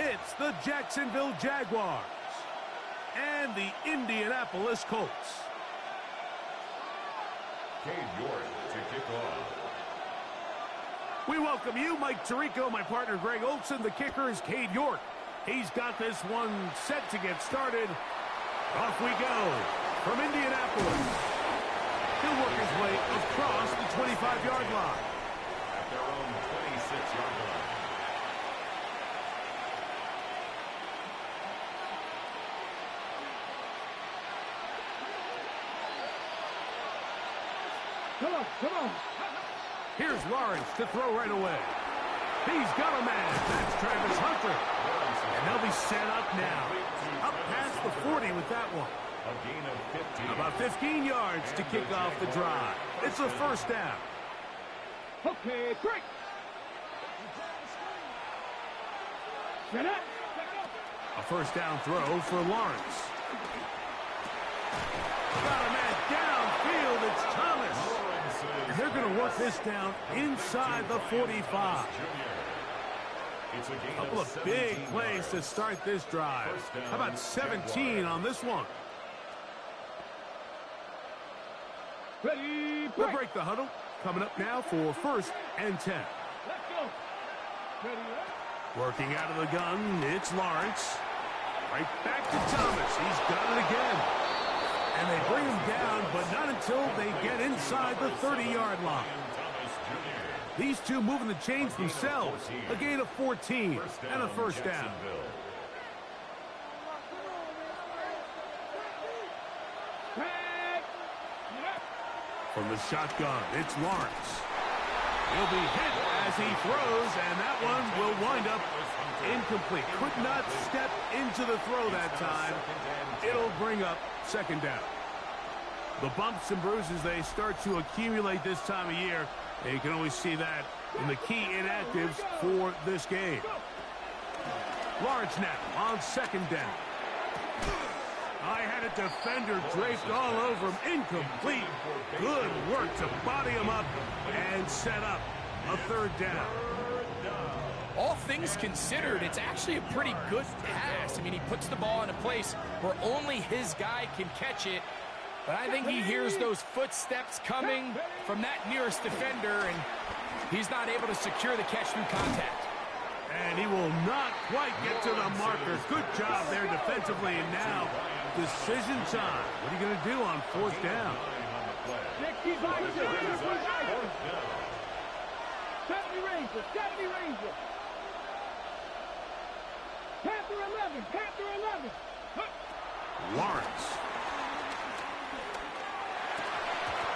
It's the Jacksonville Jaguars and the Indianapolis Colts. Cade York to kick off. We welcome you, Mike Tirico, my partner Greg Olson. The kicker is Cade York. He's got this one set to get started. Off we go from Indianapolis. He'll work his way across the 25-yard line. At their own 26-yard line. Come on. Here's Lawrence to throw right away. He's got a man. That's Travis Hunter. And they'll be set up now. Up past the 40 with that one. A gain of 15. About 15 yards to kick off the drive. It's a first down. Okay, break. Get up. A first down throw for Lawrence. Got a man downfield. It's Thomas. And they're going to work this down inside the 45. A couple of big plays to start this drive. How about 17 on this one? Ready, We'll break. break the huddle. Coming up now for 1st and 10. Let's go. Ready, Working out of the gun, it's Lawrence. Right back to Thomas. He's got it again. And they bring him down, but not until they get inside the 30-yard line. These two moving the chains themselves. A gain of 14 and a first down. break. From the shotgun, it's Lawrence. He'll be hit as he throws, and that one will wind up incomplete. Could not step into the throw that time. It'll bring up 2nd down. The bumps and bruises, they start to accumulate this time of year. And you can always see that in the key inactives for this game. Lawrence now on 2nd down. I had a defender draped all over him. Incomplete. Good work to body him up and set up a 3rd down. All things considered, it's actually a pretty good pass. I mean, he puts the ball in a place where only his guy can catch it. But I think he hears those footsteps coming from that nearest defender, and he's not able to secure the catch through contact. And he will not quite get to the marker. Good job there defensively, and now decision time. What are you going to do on 4th down? Keep right there. 70 Rangers. Panther 11. Lawrence.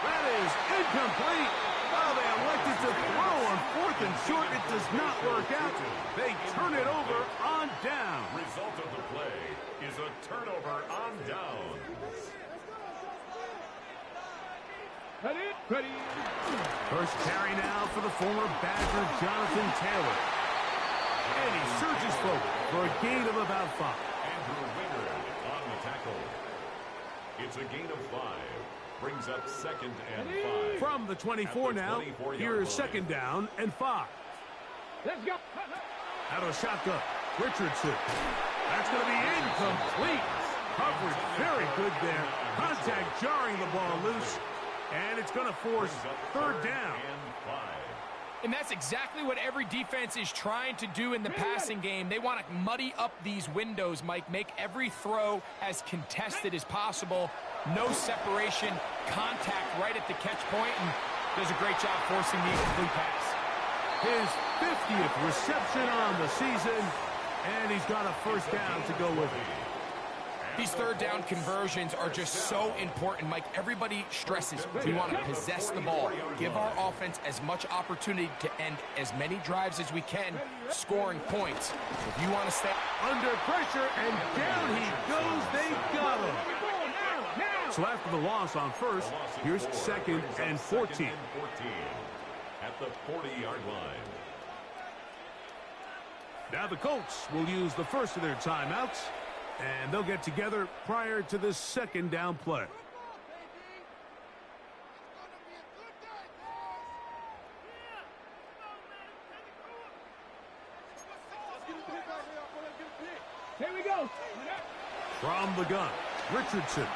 That is incomplete. Oh, they elected to throw on 4th and short. It does not work out. They turn it over on down. Result of the play is a turnover on down. Ready. First carry now for the former Badger, Jonathan Taylor. And he surges forward for a gain of about 5. Andrew Wingard on the tackle. It's a gain of 5. Brings up 2nd and 5. From the 24 now, here's 2nd down and 5. Let's go. Out of shotgun, Richardson. That's going to be incomplete. Coverage very good there. Contact jarring the ball loose. And it's going to force 3rd down. And that's exactly what every defense is trying to do in the passing game. They want to muddy up these windows, Mike, make every throw as contested as possible. No separation, contact right at the catch point, and does a great job forcing the incomplete pass. His 50th reception on the season, and he's got a first down to go with it. These 3rd down conversions are just so important, Mike. Everybody stresses we want to possess the ball, give our offense as much opportunity to end as many drives as we can, scoring points. If you want to stay under pressure, and down he goes. They got him. So after the loss on 1st, here's 2nd and 14. At the 40-yard line. Now the Colts will use the first of their timeouts, and they'll get together prior to this 2nd down play. Here we go. From the gun, Richardson.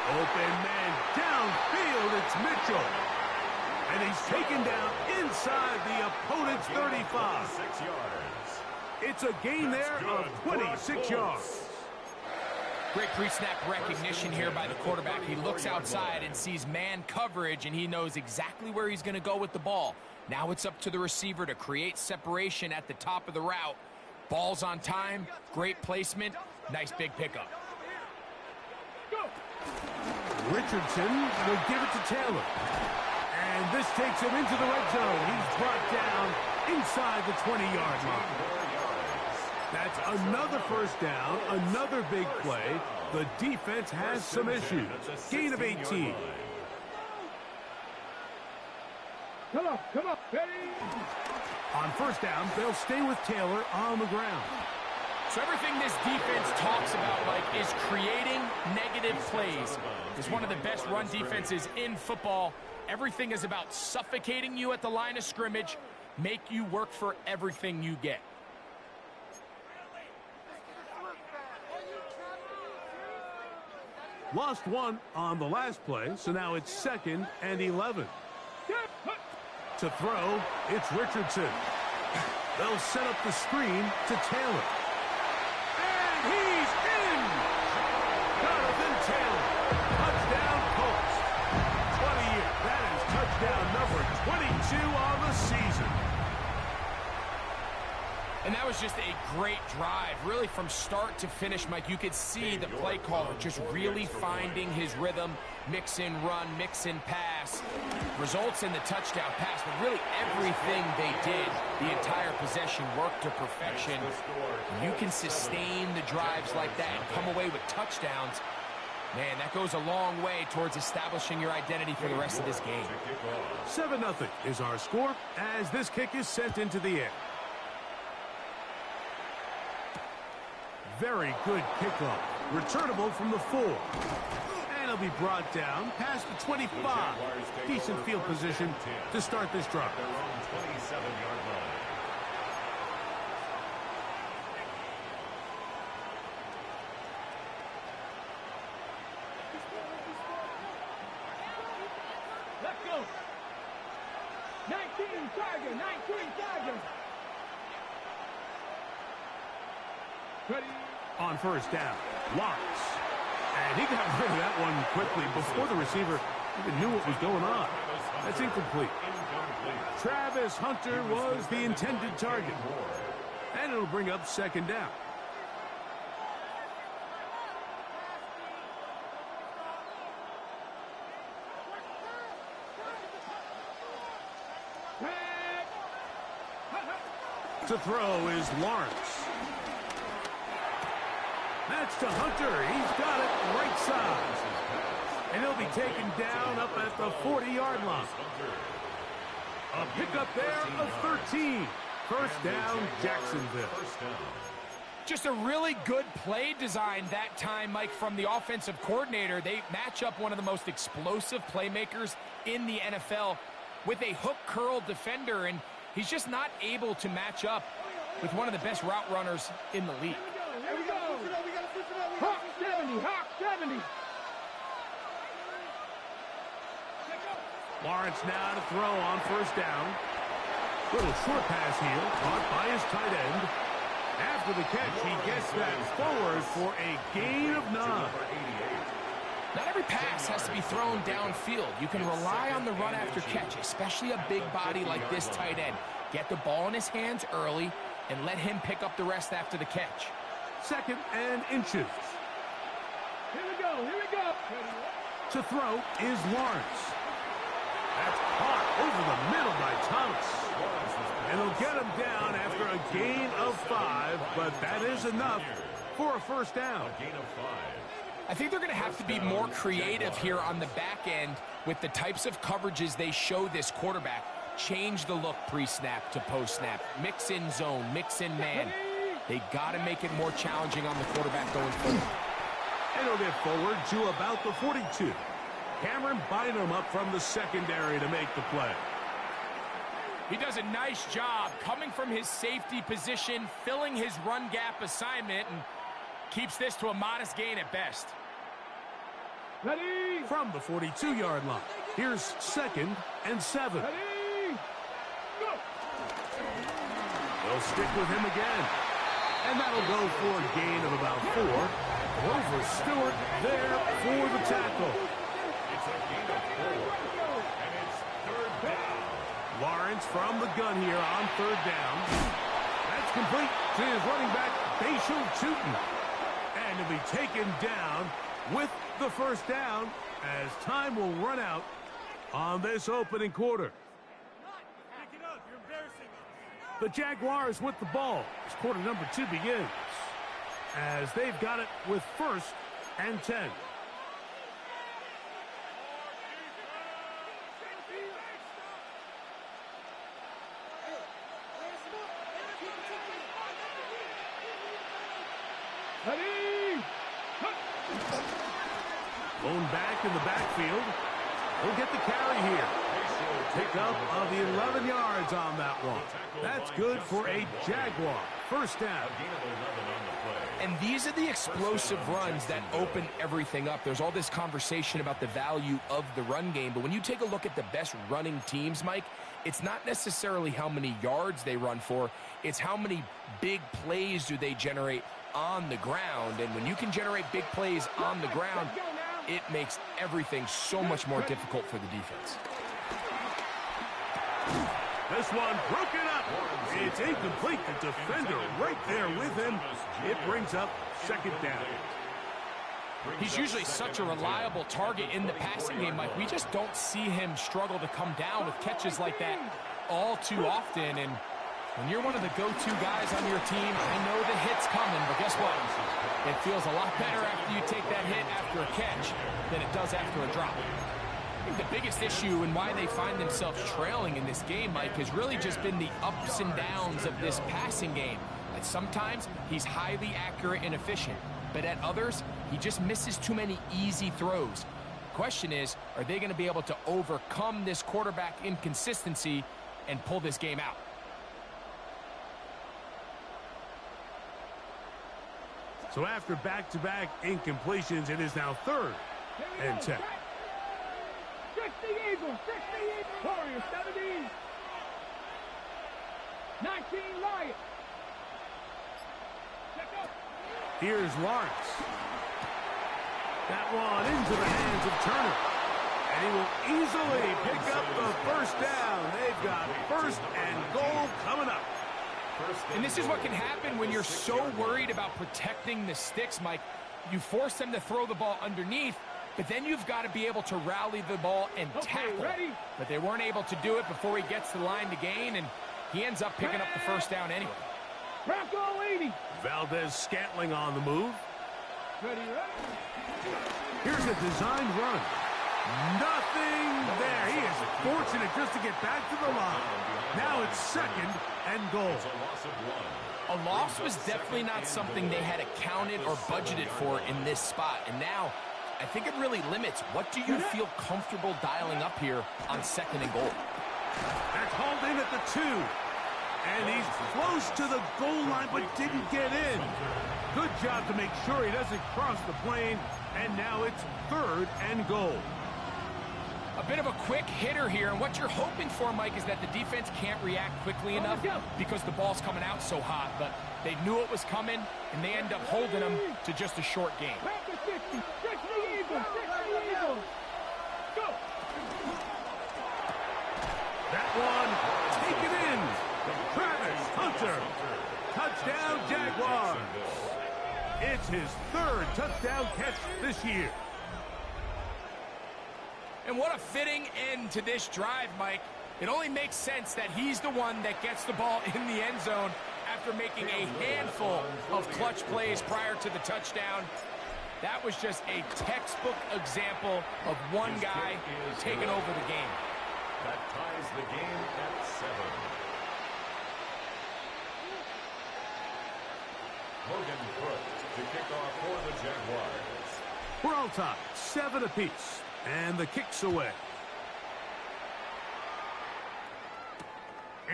Open man downfield, it's Mitchell. And he's taken down inside the opponent's 35. 6 yards. It's a gain there of 26 yards. Great pre-snap recognition here by the quarterback. He looks outside and sees man coverage, and he knows exactly where he's going to go with the ball. Now it's up to the receiver to create separation at the top of the route. Ball's on time, great placement, nice big pickup. Richardson will give it to Taylor. And this takes him into the red zone. He's brought down inside the 20-yard line. That's another first down, another big play. The defense has some issues. Gain of 18. Come on, come on. Ready? On first down, they'll stay with Taylor on the ground. So everything this defense talks about, Mike, is creating negative plays. It's one of the best run defenses in football. Everything is about suffocating you at the line of scrimmage, make you work for everything you get. Lost one on the last play, so now it's 2nd and 11. To throw, it's Richardson. They'll set up the screen to Taylor. And he's in! Jonathan Taylor. Touchdown Colts. 20 years. That is touchdown number 22 on the season. And that was just a great drive, really from start to finish, Mike. You could see the play caller just really finding his rhythm, mix in run, mix in pass. Results in the touchdown pass, but really everything they did, the entire possession worked to perfection. You can sustain the drives like that and come away with touchdowns. Man, that goes a long way towards establishing your identity for the rest of this game. 7-0 is our score as this kick is sent into the air. Very good kickoff. Returnable from the 4. And he'll be brought down past the 25. Decent field position to start this drive. 27-yard line. Let's go. 19 Tiger, 19 Tiger. Ready? On first down, Lawrence. And he got rid of that one quickly before the receiver even knew what was going on. That's incomplete. Travis Hunter was the intended target. And it'll bring up 2nd down. To throw is Lawrence. That's to Hunter. He's got it right side. And he'll be taken down up at the 40-yard line. A pickup there of 13. First down, Jacksonville. Just a really good play design that time, Mike, from the offensive coordinator. They match up one of the most explosive playmakers in the NFL with a hook curl defender, and he's just not able to match up with one of the best route runners in the league. Here we go. Hawk 70, Hawk 70. Lawrence now to throw on first down. Little short pass here, caught by his tight end. After the catch, he gets that forward for a gain of 9. Not every pass has to be thrown downfield. You can rely on the run after catch, especially a big body like this tight end. Get the ball in his hands early and let him pick up the rest after the catch. 2nd and inches. Here we go, here we go. To throw is Lawrence. That's caught over the middle by Thomas. And he'll get him down after a gain of 5, but that is enough for a first down. Gain of 5. I think they're going to have to be more creative here on the back end with the types of coverages they show this quarterback. Change the look pre-snap to post-snap. Mix in zone, mix in man. They got to make it more challenging on the quarterback going forward. And he'll get forward to about the 42. Cameron Bynum up from the secondary to make the play. He does a nice job coming from his safety position, filling his run gap assignment, and keeps this to a modest gain at best. Ready? From the 42-yard line, here's 2nd and 7. Ready? Go! They'll stick with him again. And that'll go for a gain of about 4. Grover Stewart there for the tackle. It's a gain of 4. And it's 3rd down. Lawrence from the gun here on 3rd down. That's complete to his running back, Bashal Tutin. And to be taken down with the 1st down as time will run out on this opening quarter. The Jaguars with the ball as quarter number 2 begins, as they've got it with 1st and 10. Ready? Lone back in the backfield. He'll get the carry here. Pickup of 11 yards on that one. That's good for a Jaguar. 1st down. And these are the explosive runs that open everything up. There's all this conversation about the value of the run game, but when you take a look at the best running teams, Mike, it's not necessarily how many yards they run for, it's how many big plays do they generate on the ground. And when you can generate big plays on the ground, it makes everything so much more difficult for the defense. This one broken up. It's incomplete. The defender right there with him. It brings up 2nd down. He's usually such a reliable target in the passing game, Mike. We just don't see him struggle to come down with catches like that all too often. And when you're one of the go-to guys on your team, I know the hit's coming, but guess what? It feels a lot better after you take that hit after a catch than it does after a drop. I think the biggest issue and why they find themselves trailing in this game, Mike, has really just been the ups and downs of this passing game. And sometimes he's highly accurate and efficient, but at others, he just misses too many easy throws. Question is, are they going to be able to overcome this quarterback inconsistency and pull this game out? So after back-to-back incompletions, it is now 3rd and 10. 60 Eagles, 60 Eagles. Warriors, 70. 19 Lions. Check up. Here's Lawrence. That one into the hands of Turner. And he will easily pick up the 1st down. They've got 1st and goal coming up. And this is what can happen when you're so worried about protecting the sticks, Mike. You force them to throw the ball underneath, but then you've got to be able to rally the ball and tackle. Ready? But they weren't able to do it before he gets to the line to gain, and he ends up picking up the 1st down anyway. Bronco 80. Valdez-Scantling on the move. Ready? Here's a designed run. Nothing there. He is fortunate just to get back to the line. Now it's 2nd and goal. A loss was definitely not something they had accounted or budgeted for in this spot. And now, I think it really limits what do you feel comfortable dialing up here on 2nd and goal. That's hauled in at the 2. And he's close to the goal line, but didn't get in. Good job to make sure he doesn't cross the plane. And now it's 3rd and goal. A bit of a quick hitter here, and what you're hoping for, Mike, is that the defense can't react quickly enough because the ball's coming out so hot, but they knew it was coming, and they end up holding them to just a short game. 60 Eagles, 60 Eagles. Go. That one taken in. Travis Hunter. Touchdown, Jaguars. It's his 3rd touchdown catch this year. And what a fitting end to this drive, Mike. It only makes sense that he's the one that gets the ball in the end zone after making a handful of clutch plays prior to the touchdown. That was just a textbook example of one guy taking over the game. That ties the game at 7. Logan Brooks to kick off for the Jaguars. We're all tied, 7 apiece. And the kick's away.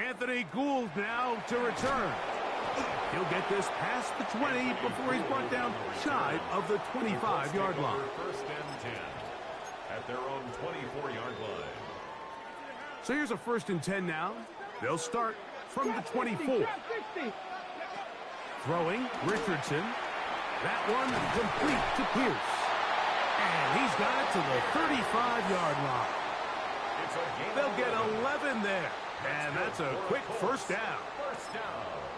Anthony Gould now to return. He'll get this past the 20 before he's brought down shy of the 25-yard line. First and 10 at their own 24-yard line. So here's a 1st and 10 now. They'll start from the 24. Throwing, Richardson. That one complete to Pierce. And he's got it to the 35-yard line. They'll get 11 there. And that's a quick first down.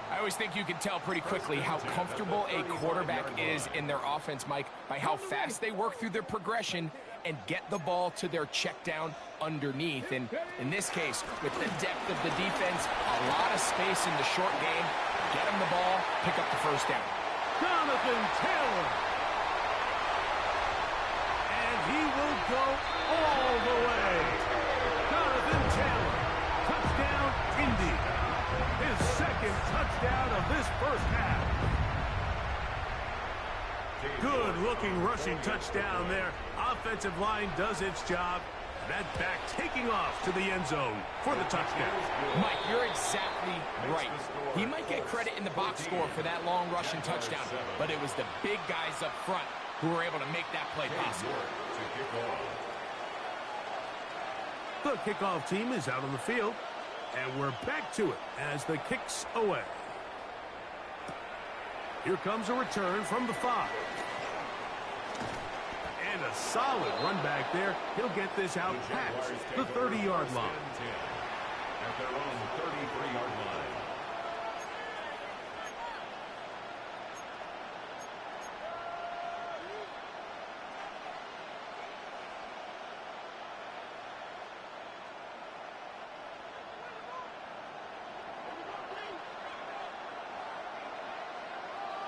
I always think you can tell pretty quickly how comfortable a quarterback is in their offense, Mike, by how fast they work through their progression and get the ball to their check down underneath. And in this case, with the depth of the defense, a lot of space in the short game, get him the ball, pick up the first down. Jonathan Taylor. And he will go all the way. Jonathan Taylor. Touchdown, Indy. His second touchdown of this first half. Good-looking rushing touchdown there. Offensive line does its job. That back taking off to the end zone for the touchdown. Mike, you're exactly right. He might get credit in the box score for that long rushing touchdown, but it was the big guys up front who were able to make that play possible. The kickoff team is out on the field, and we're back to it as the kick's away. Here comes a return from the 5. And a solid run back there. He'll get this out past the 30-yard line. At their own 33-yard line.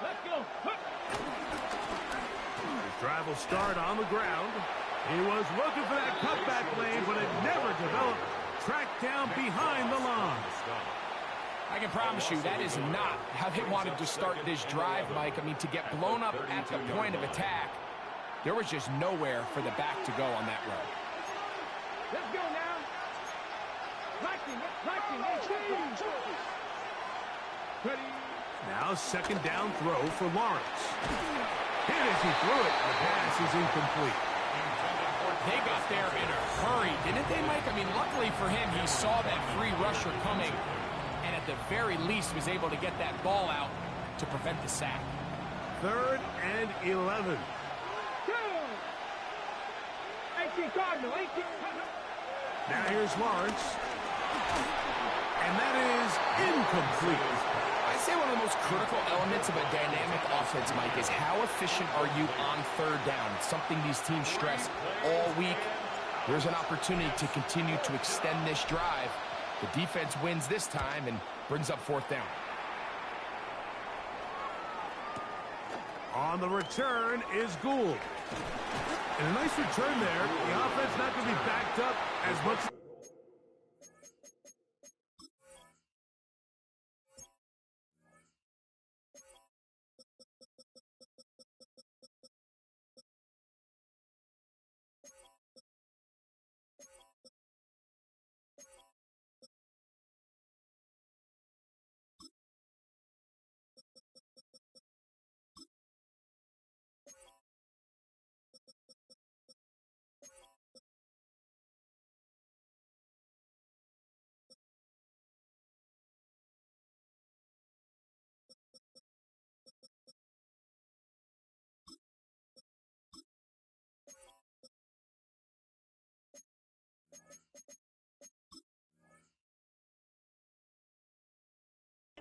Let's go. His drive will start on the ground. He was looking for that cutback lane, but it never developed. Tracked down behind the line. I can promise you that is not how they wanted to start this drive, Mike. I mean, to get blown up at the point of attack, there was just nowhere for the back to go on that road. Let's go now. Liking. Ready. Now second down throw for Lawrence. Hit as he threw it. The pass is incomplete. They got there in a hurry, didn't they, Mike? I mean, luckily for him, he saw that free rusher coming, and at the very least was able to get that ball out to prevent the sack. 3rd and 11. 18 Cardinal, 18. Now here's Lawrence. And that is incomplete. I'd say one of the most critical elements of a dynamic offense, Mike, is how efficient are you on 3rd down? It's something these teams stress all week. There's an opportunity to continue to extend this drive. The defense wins this time and brings up 4th down. On the return is Gould. And a nice return there. The offense not going to be backed up as much.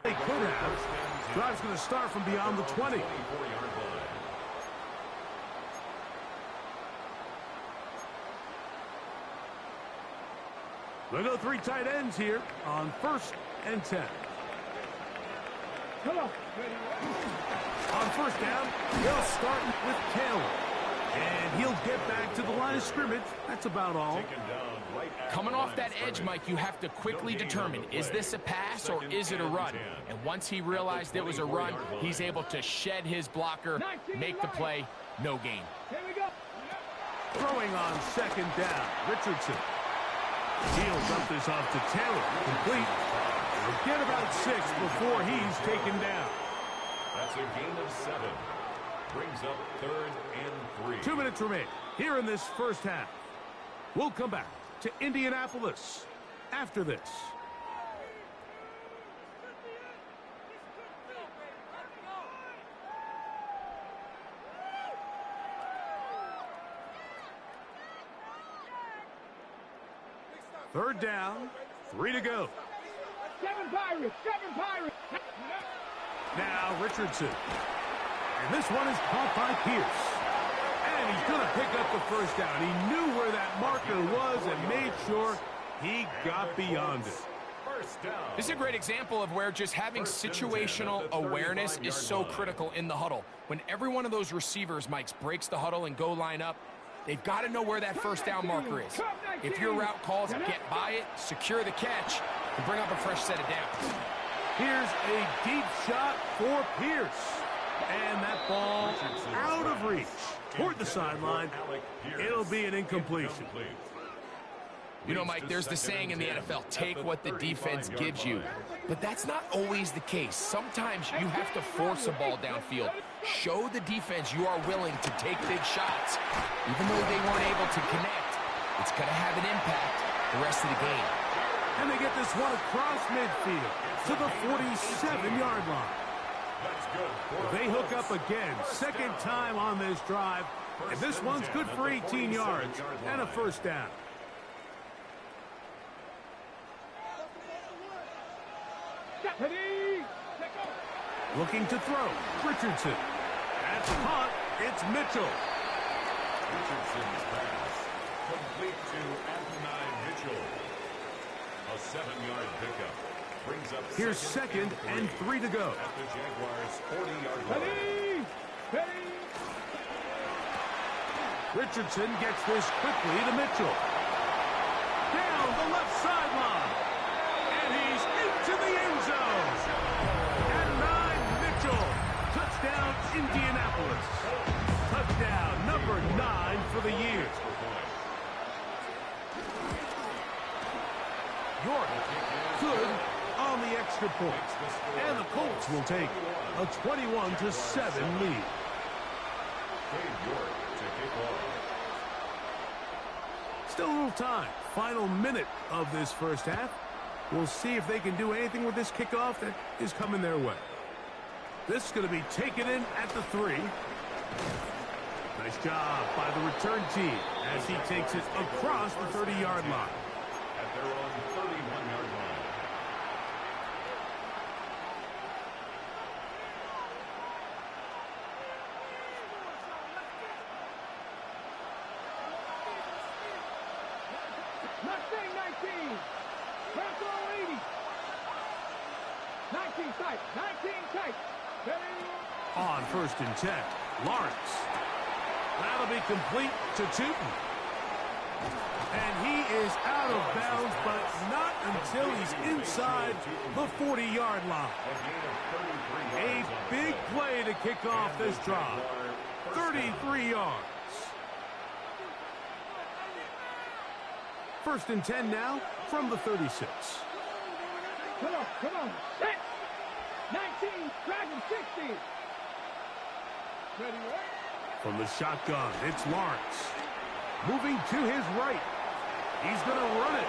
They could have. Drive's going to start from beyond the 20. They'll go 3 tight ends here on 1st and 10. Come on. On 1st down, they'll start with Taylor. And he'll get back to the line of scrimmage. That's about all. Coming off that edge, Mike, you have to quickly determine, is this a pass or is it a run? And once he realized it was a run, he's able to shed his blocker, make the play, no gain. Here we go. Throwing on 2nd down, Richardson. He'll dump this off to Taylor. Complete. He'll get about 6 before he's taken down. That's a gain of 7. Brings up 3rd and 3. 2 minutes remain here in this first half. We'll come back to Indianapolis after this. Third down, 3 to go. 7 Pirates, 7 Pirates. Now Richardson. And this one is caught by Pierce. And he's going to pick up the first down. He knew where that marker was and made sure he got beyond it. This is a great example of where just having situational awareness is so critical in the huddle. When every one of those receivers, Mike, breaks the huddle and go line up, they've got to know where that first down marker is. If your route calls, get by it, secure the catch, and bring up a fresh set of downs. Here's a deep shot for Pierce. And that ball out of reach toward the sideline. It'll be an incompletion. You know, Mike, there's the saying in the NFL, take what the defense gives you. But that's not always the case. Sometimes you have to force a ball downfield. Show the defense you are willing to take big shots. Even though they weren't able to connect, it's going to have an impact the rest of the game. And they get this one across midfield to the 47-yard line. They hook up again, second time on this drive. And this one's good for 18 yards and a first down. Looking to throw. Richardson. At the punt, it's Mitchell. Richardson's pass. Complete to Adonai Mitchell. A 7-yard pickup. Brings up Here's second and 3 to go. At the Jaguars' 40-yard line. Richardson gets this quickly to Mitchell. Down the left sideline. And he's into the end zone. Adonai Mitchell. Touchdown, Indianapolis. Touchdown number 9 for the year. York good on the extra point. And the Colts will take a 21-7 lead. Still a little time. Final minute of this first half. We'll see if they can do anything with this kickoff that is coming their way. This is going to be taken in at the 3. Nice job by the return team as he takes it across the 30-yard line. At their own 31-yard line. Mustang 19. Purple 80. 19 tight. 19 tight. On 1st and 10, Lawrence. That'll be complete to Tootin. And he is out of bounds, but not until he's inside the 40-yard line. A big play to kick off this drive. 33 yards. 1st and 10 now from the 36. Come on. Set. 19, dragon 60. Ready, right? From the shotgun, it's Lawrence. Moving to his right. He's going to run it.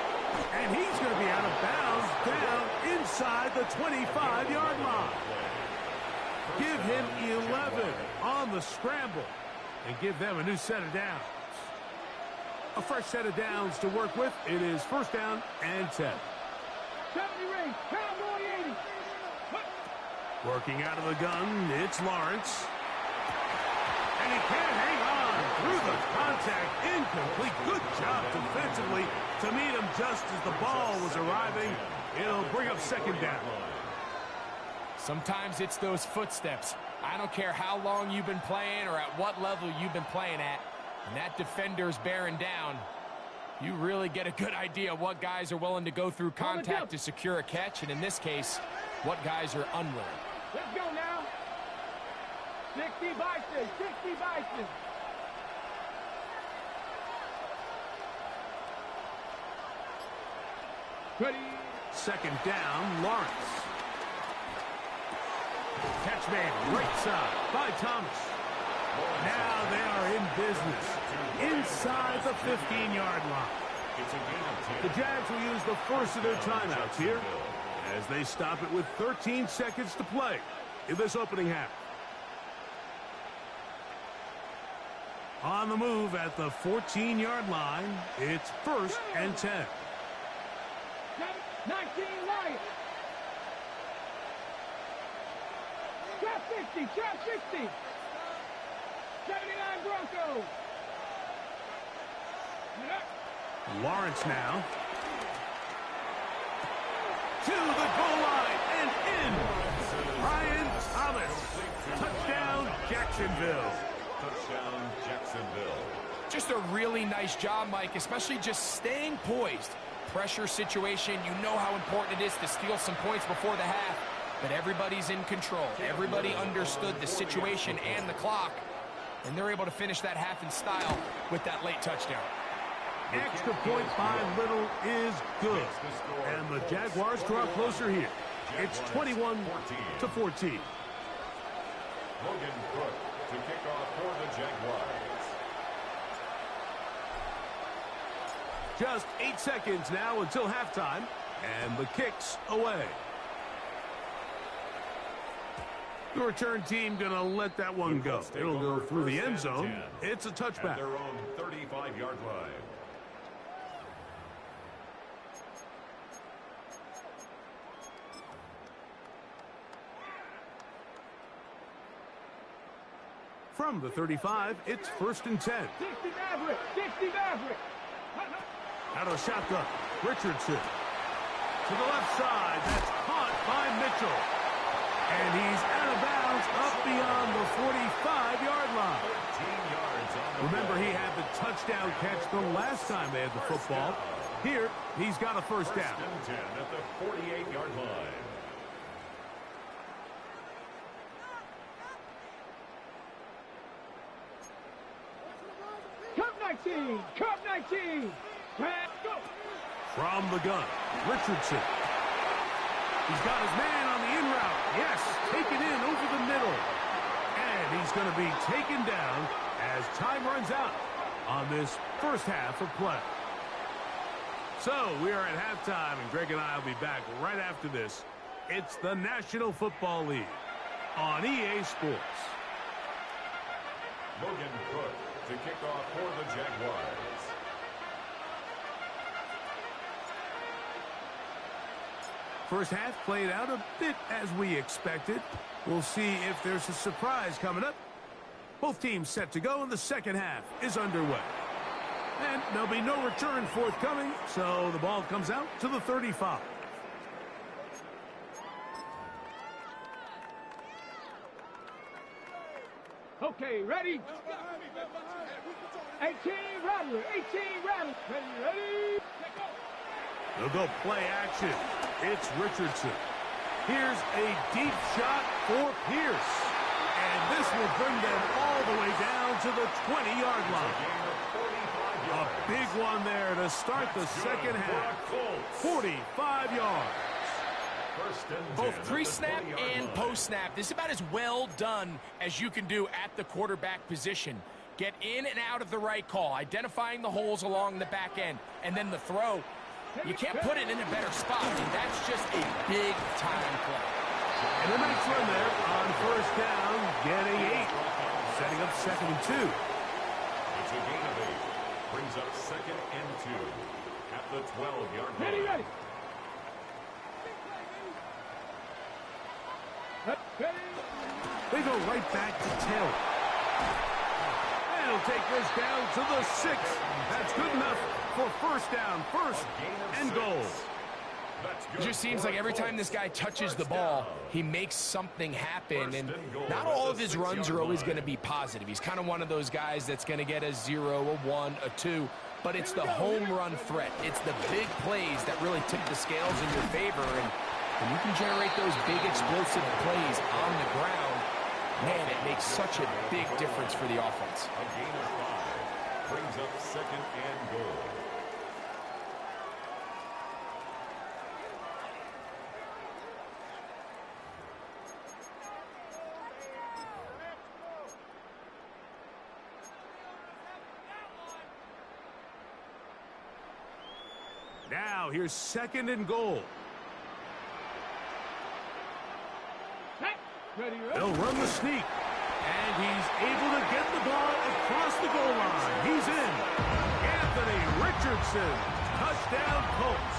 And he's going to be out of bounds down inside the 25-yard line. Give him 11 on the scramble and give them a new set of downs. A fresh set of downs to work with. It is 1st down and 10. 70 range, Cowboy 80. Working out of the gun, it's Lawrence. And he can't hang on through the contact. Incomplete. Good job defensively to meet him just as the ball was arriving. It'll bring up 2nd down. Sometimes it's those footsteps. I don't care how long you've been playing or at what level you've been playing at. And that defender's bearing down. You really get a good idea of what guys are willing to go through contact to secure a catch, and in this case, what guys are unwilling. Let's go now. 60 Bison, 60 Bison. Ready. second down, Lawrence. Catch made right side by Thomas. Now they are in business inside the 15-yard line. The Jags will use the first of their timeouts here as they stop it with 13 seconds to play in this opening half. On the move at the 14-yard line, it's 1st and 10. 19 Lions. Trap 50, trap 60. 79 Broncos. Lawrence now. To the goal line and in. Ryan Thomas. Touchdown, Jacksonville. Touchdown, Jacksonville. Just a really nice job, Mike, especially just staying poised. Pressure situation, you know how important it is to steal some points before the half, but everybody's in control. Everybody understood the situation and the clock, and they're able to finish that half in style with that late touchdown. Extra point by Little is good, and the Jaguars draw closer here. It's 21-14. Logan Cook to kick off for the Jaguars. Just 8 seconds now until halftime, and the kick's away. The return team going to let that one go. It'll go through the end zone. It's a touchback. At their own 35-yard line. From the 35, it's 1st and 10. 60 Maverick, 60 Maverick. Out of shotgun, Richardson. To the left side, that's caught by Mitchell. And he's out of bounds up beyond the 45-yard line. 13 yards on the Remember, play. he had the touchdown catch the last time they had the football. Here, he's got a first down. 1st and 10 at the 48-yard line. Cup 19, Cup 19. Go. From the gun, Richardson. He's got his man on the in route. Yes, taken in over the middle. And he's going to be taken down as time runs out on this first half of play. So we are at halftime, and Greg and I will be back right after this. It's the National Football League on EA Sports. Logan Cook to kick off for the Jaguars. First half played out a bit as we expected. We'll see if there's a surprise coming up. Both teams set to go, and the second half is underway. And there'll be no return forthcoming, so the ball comes out to the 35. Okay, ready? 18 Rattler, 18 Rattler. Ready? They'll go play action. It's Richardson. Here's a deep shot for Pierce. And this will bring them all the way down to the 20-yard line. A big one there to start the second half. 45 yards. Both pre-snap and post-snap. This is about as well done as you can do at the quarterback position. Get in and out of the right call, identifying the holes along the back end, and then the throw. You can't put it in a better spot. I mean, that's just a big-time play. And a nice run there on first down, getting 8. Setting up 2nd and 2. It's a gain of 8. Brings up 2nd and 2 at the 12-yard line. Ready? They go right back to Taylor. And he'll take this down to the 6. That's good enough for first down, 1st and goal. It just seems like every time this guy touches the ball, he makes something happen, and not all of his runs are always going to be positive. He's kind of one of those guys that's going to get a 0, a 1, a 2, but it's the home run threat. It's the big plays that really tip the scales in your favor, and when you can generate those big explosive plays on the ground, man, it makes such a big difference for the offense. A gain of 5 brings up 2nd and goal. Now here's 2nd and goal. They'll run the sneak. And he's able to get the ball across the goal line. He's in. Anthony Richardson. Touchdown, Colts.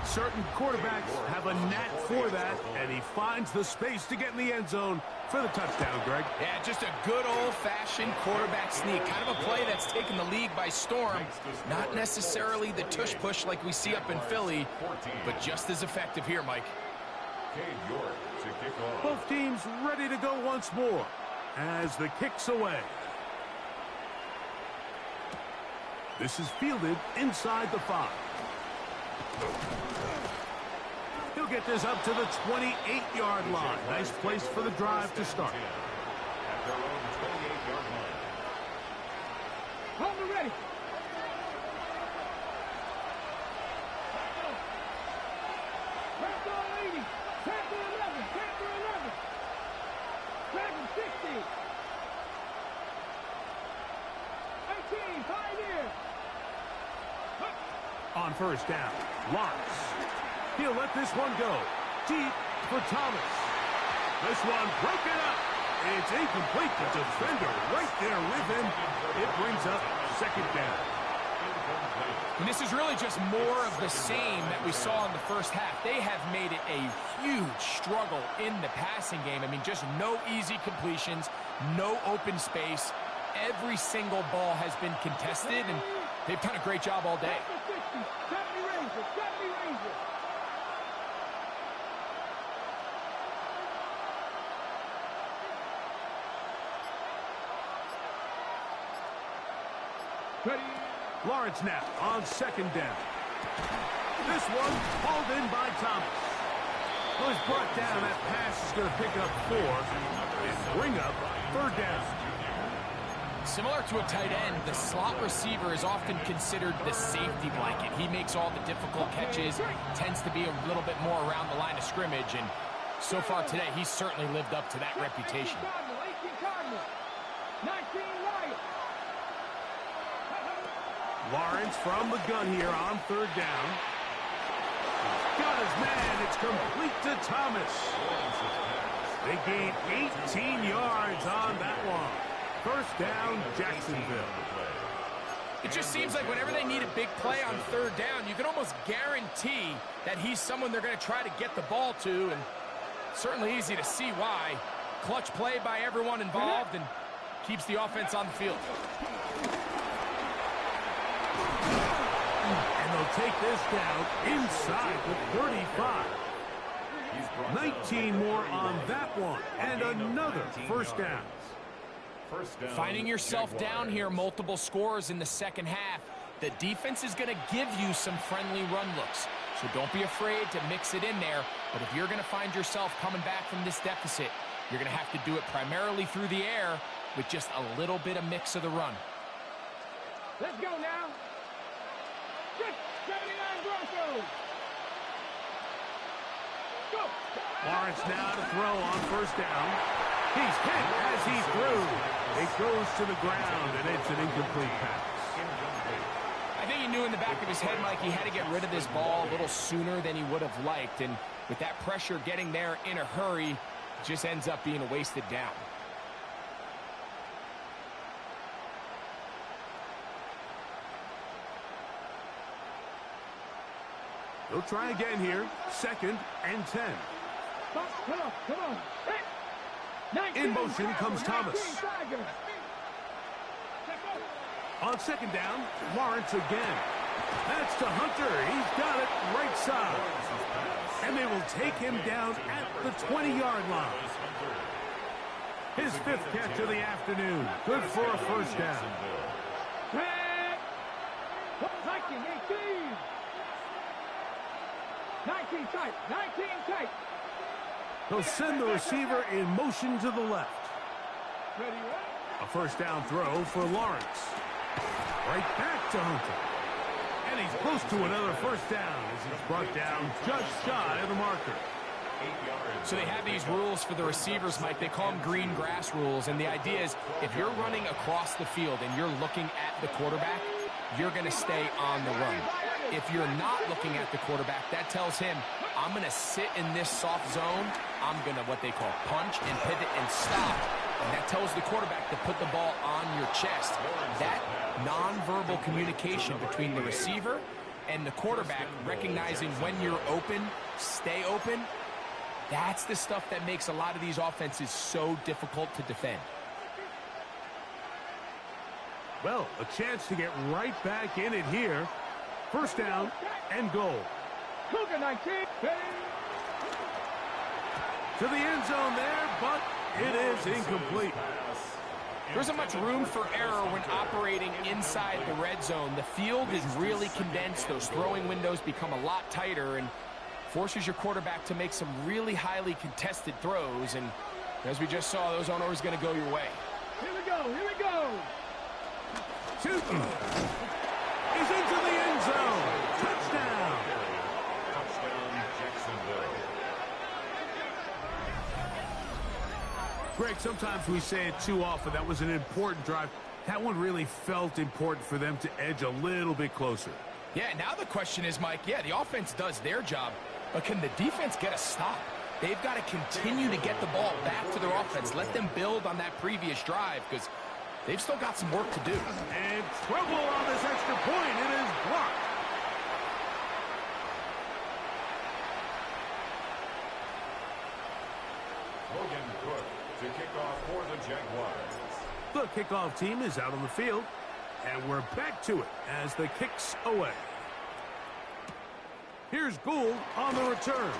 Certain quarterbacks have a knack for that, and he finds the space to get in the end zone for the touchdown, Greg. Yeah, just a good old-fashioned quarterback sneak. Kind of a play that's taken the league by storm. Not necessarily the tush-push like we see up in Philly, but just as effective here, Mike. Cade York to kick off. Both teams ready to go once more as the kick's away. This is fielded inside the 5. He'll get this up to the 28-yard line. Nice place for the drive to start. At their own 28-yard line. Hold it ready. Press on 80. Tackle 11. Tackle 11. Tackle 60. 18. Pioneer. On first down, Lawrence. He'll let this one go. Deep for Thomas. This one broken up. It's incomplete. The defender right there with him. It brings up 2nd down. And this is really just more of the same that we saw in the first half. They have made it a huge struggle in the passing game. I mean, just no easy completions, no open space. Every single ball has been contested, and they've done a great job all day. 60. 70 Ranger. 70 Ranger. Ready. Lawrence now on 2nd down. This one hauled in by Thomas. Was brought down. That pass is going to pick up 4 and bring up 3rd down. Similar to a tight end, the slot receiver is often considered the safety blanket. He makes all the difficult catches, tends to be a little bit more around the line of scrimmage, and so far today, he's certainly lived up to that reputation. 18 Cardinal. 19 Riot. Lawrence from the gun here on 3rd down. Got his man. It's complete to Thomas. They gain 18 yards on that one. First down, Jacksonville. It just seems like whenever they need a big play on 3rd down, you can almost guarantee that he's someone they're going to try to get the ball to, and certainly easy to see why. Clutch play by everyone involved and keeps the offense on the field. And they'll take this down inside the 35. 19 more on that one, and another first down. Finding yourself down here, multiple scores in the second half. The defense is going to give you some friendly run looks, so don't be afraid to mix it in there. But if you're going to find yourself coming back from this deficit, you're going to have to do it primarily through the air with just a little bit of mix of the run. Let's go now. 79 Broncos. Go. Lawrence now to throw on first down. He's hit as he threw. It goes to the ground, and it's an incomplete pass. I think he knew in the back of his head, Mike, he had to get rid of this ball a little sooner than he would have liked. And with that pressure getting there in a hurry, it just ends up being a wasted down. They'll try again here. 2nd and 10. Come on, come on. In motion comes Thomas. On 2nd down, Lawrence again. That's to Hunter. He's got it right side. And they will take him down at the 20-yard line. His 5th catch of the afternoon. Good for a first down. 19 tight, 19 tight. They'll send the receiver in motion to the left. Ready, A first down throw for Lawrence. Right back to Hunter. And he's close to another first down as he's brought down just shy of the marker. So they have these rules for the receivers, Mike. They call them green grass rules. And the idea is if you're running across the field and you're looking at the quarterback, you're going to stay on the run. If you're not looking at the quarterback, that tells him, I'm going to sit in this soft zone. I'm going to, what they call, punch and pivot and stop. And that tells the quarterback to put the ball on your chest. That nonverbal communication between the receiver and the quarterback, recognizing when you're open, stay open, that's the stuff that makes a lot of these offenses so difficult to defend. Well, a chance to get right back in it here. First down and goal. Cougar 19. To the end zone there, but it is incomplete. There isn't much room for error when operating inside the red zone. The field is really condensed. Those throwing windows become a lot tighter and forces your quarterback to make some really highly contested throws. And as we just saw, those aren't always going to go your way. Here we go, here we go. Shooting. He's into the end zone. Touchdown. Touchdown, Jacksonville. Greg, sometimes we say it too often. That was an important drive. That one really felt important for them to edge a little bit closer. Yeah, now the question is, Mike, yeah, the offense does their job, but can the defense get a stop? They've got to continue to get the ball back to their offense. Let them build on that previous drive because they've still got some work to do. And trouble on this extra point. It is blocked. Logan Cook to kick off for the Jaguars. The kickoff team is out on the field, and we're back to it as the kick's away. Here's Gould on the return.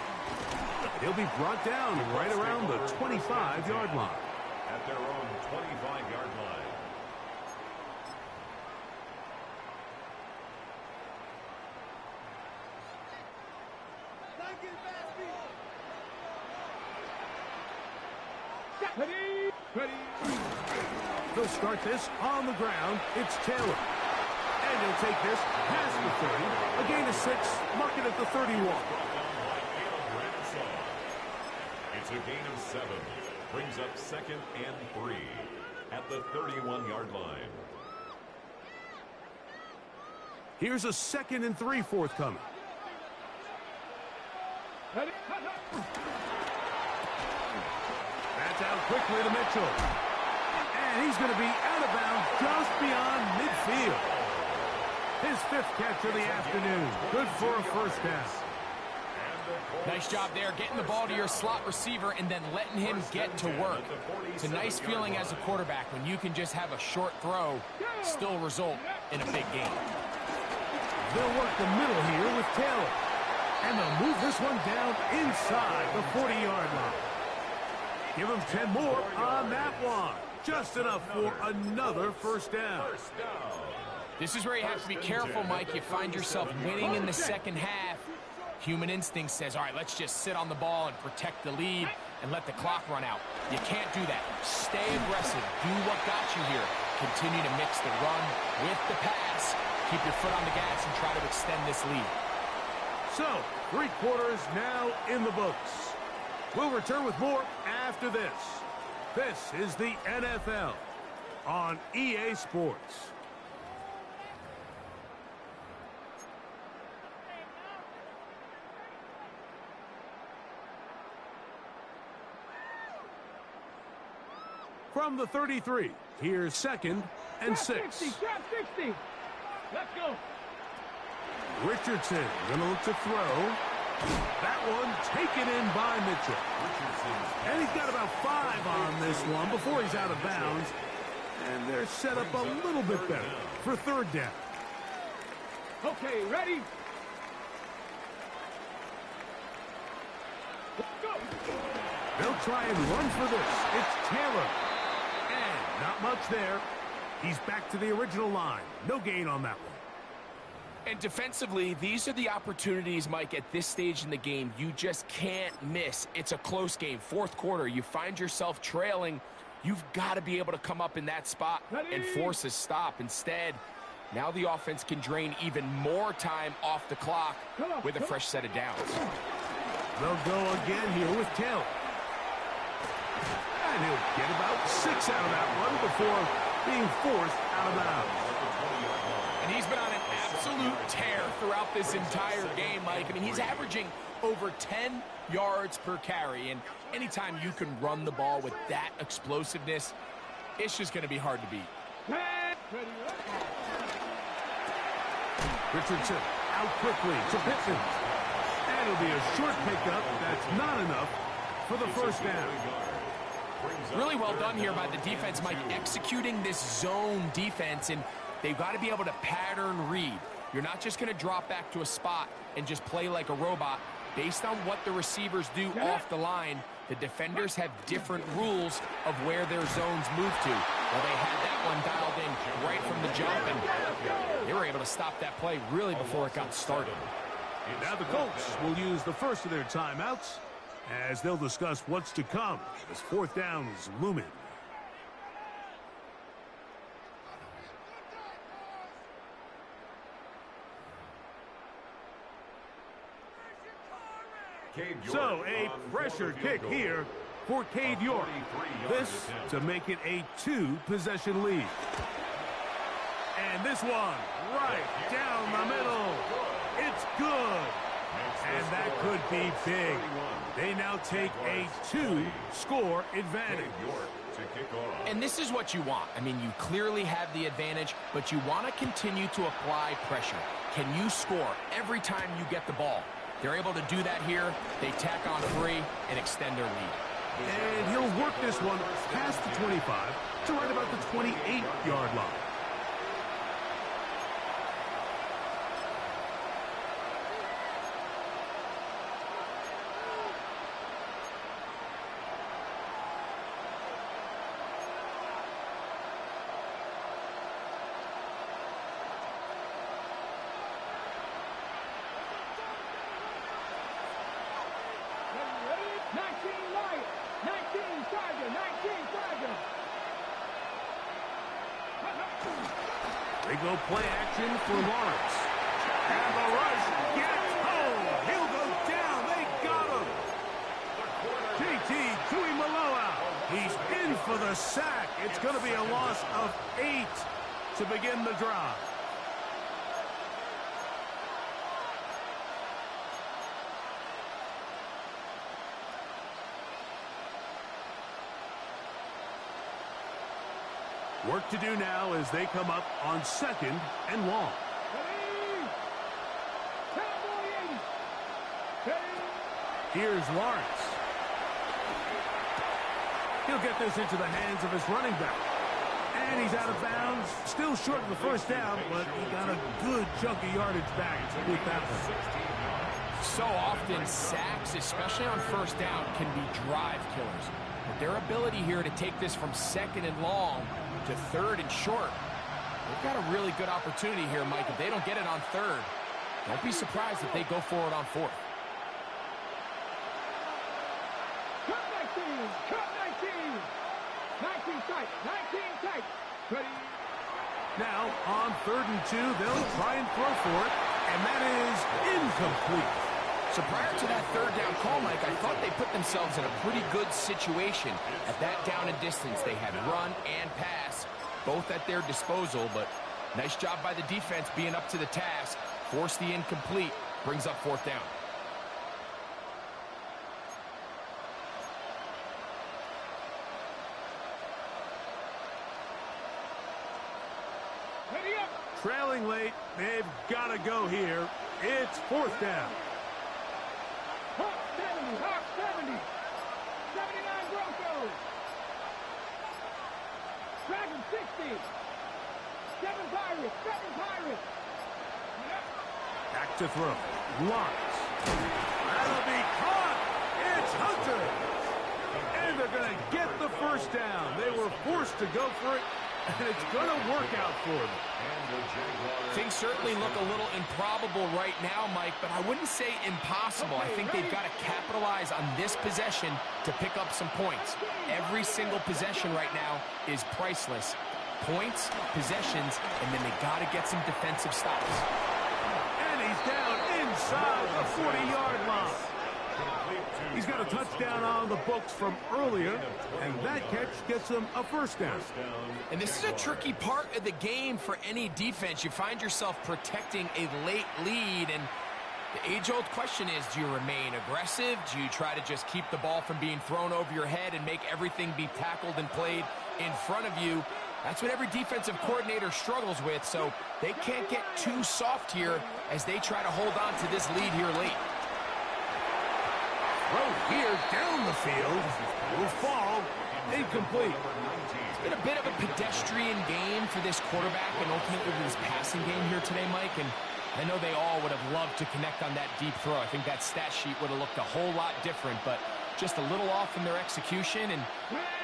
He'll be brought down right around the 25-yard line. At their own 25-yard line. Ready. They'll start this on the ground. It's Taylor. And he'll take this past the 30. A gain of 6. Mark it at the 31. It's a gain of 7. Brings up 2nd and 3 at the 31-yard line. Here's a 2nd and 3 forthcoming. Ready. That's out quickly to Mitchell. And he's going to be out of bounds just beyond midfield. His 5th catch of the afternoon. Good for a first down. Nice job there, getting the ball to your slot receiver and then letting him get to work. It's a nice feeling as a quarterback when you can just have a short throw, still result in a big game. They'll work the middle here with Taylor. And they'll move this one down inside the 40-yard line. Give him 10 more on that one. Just enough for another first down. This is where you have to be careful, Mike. You find yourself winning in the second half. Human instinct says, all right, let's just sit on the ball and protect the lead and let the clock run out. You can't do that. Stay aggressive. Do what got you here. Continue to mix the run with the pass. Keep your foot on the gas and try to extend this lead. So, 3 quarters now in the books. We'll return with more after this. This is the NFL on EA Sports. From the 33, here's 2nd and 6. 60. Let's go. Richardson going to look to throw. That one taken in by Mitchell. And he's got about 5 on this one before he's out of bounds. And they're set up a little bit better for 3rd down. Okay, ready? Let's go. They'll try and run for this. It's Taylor. And not much there. He's back to the original line. No gain on that one. And defensively, these are the opportunities, Mike, at this stage in the game you just can't miss. It's a close game. 4th quarter, you find yourself trailing. You've got to be able to come up in that spot and force a stop. Instead, now the offense can drain even more time off the clock with a fresh set of downs. They'll go again here with Taylor. And he'll get about 6 out of that one before being forced out of bounds. And And he's been on an absolute tear throughout this entire game, Mike. I mean, he's averaging over 10 yards per carry, and anytime you can run the ball with that explosiveness, it's just going to be hard to beat. Richardson out quickly to Pittman. And it'll be a short pickup. That's not enough for the first down. Really well done here by the defense, Mike, executing this zone defense, and they've got to be able to pattern read. You're not just going to drop back to a spot and just play like a robot. Based on what the receivers do off the line, the defenders have different rules of where their zones move to. Well, they had that one dialed in right from the jump, and they were able to stop that play really before it got started. Now the Colts will use the first of their timeouts as they'll discuss what's to come as fourth downs loom in. So a pressure kick here for Cade York. This to make it a 2-possession lead. And this one right down the middle. It's good. And that could be big. They now take a 2-score advantage. And this is what you want. I mean, you clearly have the advantage, but you want to continue to apply pressure. Can you score every time you get the ball? They're able to do that here. They tack on 3 and extend their lead. And he'll work this one past the 25 to right about the 28-yard line. They go play action for Lawrence. And the rush gets home. He'll go down. They got him. JT Tuimoloau. He's in for the sack. It's going to be a loss of 8 to begin the drive. Work to do now as they come up on 2nd and long. Here's Lawrence. He'll get this into the hands of his running back. And he's out of bounds. Still short of the first down, but he got a good chunk of yardage back with that one. So often, sacks, especially on first down, can be drive killers. But their ability here to take this from 2nd and long to 3rd and short, they've got a really good opportunity here, Mike. If they don't get it on 3rd, don't be surprised if they go for it on 4th. Cut 19! Cut 19! 19 tight! 19 tight! Ready? Now, on 3rd and 2, they'll try and throw for it, and that is incomplete. So prior to that 3rd down call, Mike, I thought they put themselves in a pretty good situation at that down and distance. They had run and pass, both at their disposal, but nice job by the defense being up to the task. Force the incomplete, brings up 4th down. Ready up! Trailing late, they've got to go here. It's 4th down. Hawk 70! Hawk 70! 79 Broncos! Dragon 60! 7 Pirates! 7 Pirates! Back to throw. Lawrence. That'll be caught. It's Hunter. And they're going to get the first down. They were forced to go for it, and it's going to work out for them. Things certainly look a little improbable right now, Mike, but I wouldn't say impossible. I think they've got to capitalize on this possession to pick up some points. Every single possession right now is priceless. Points, possessions, and then they got to get some defensive stops. And he's down inside the 40-yard line. He's got a touchdown on the books from earlier, and that catch gets him a first down. And this is a tricky part of the game for any defense. You find yourself protecting a late lead, and the age-old question is, do you remain aggressive? Do you try to just keep the ball from being thrown over your head and make everything be tackled and played in front of you? That's what every defensive coordinator struggles with, so they can't get too soft here as they try to hold on to this lead here late. Throw here down the field will fall incomplete. It's been a bit of a pedestrian game for this quarterback and ultimately this passing game here today, Mike, and I know they all would have loved to connect on that deep throw. I think that stat sheet would have looked a whole lot different, but just a little off in their execution and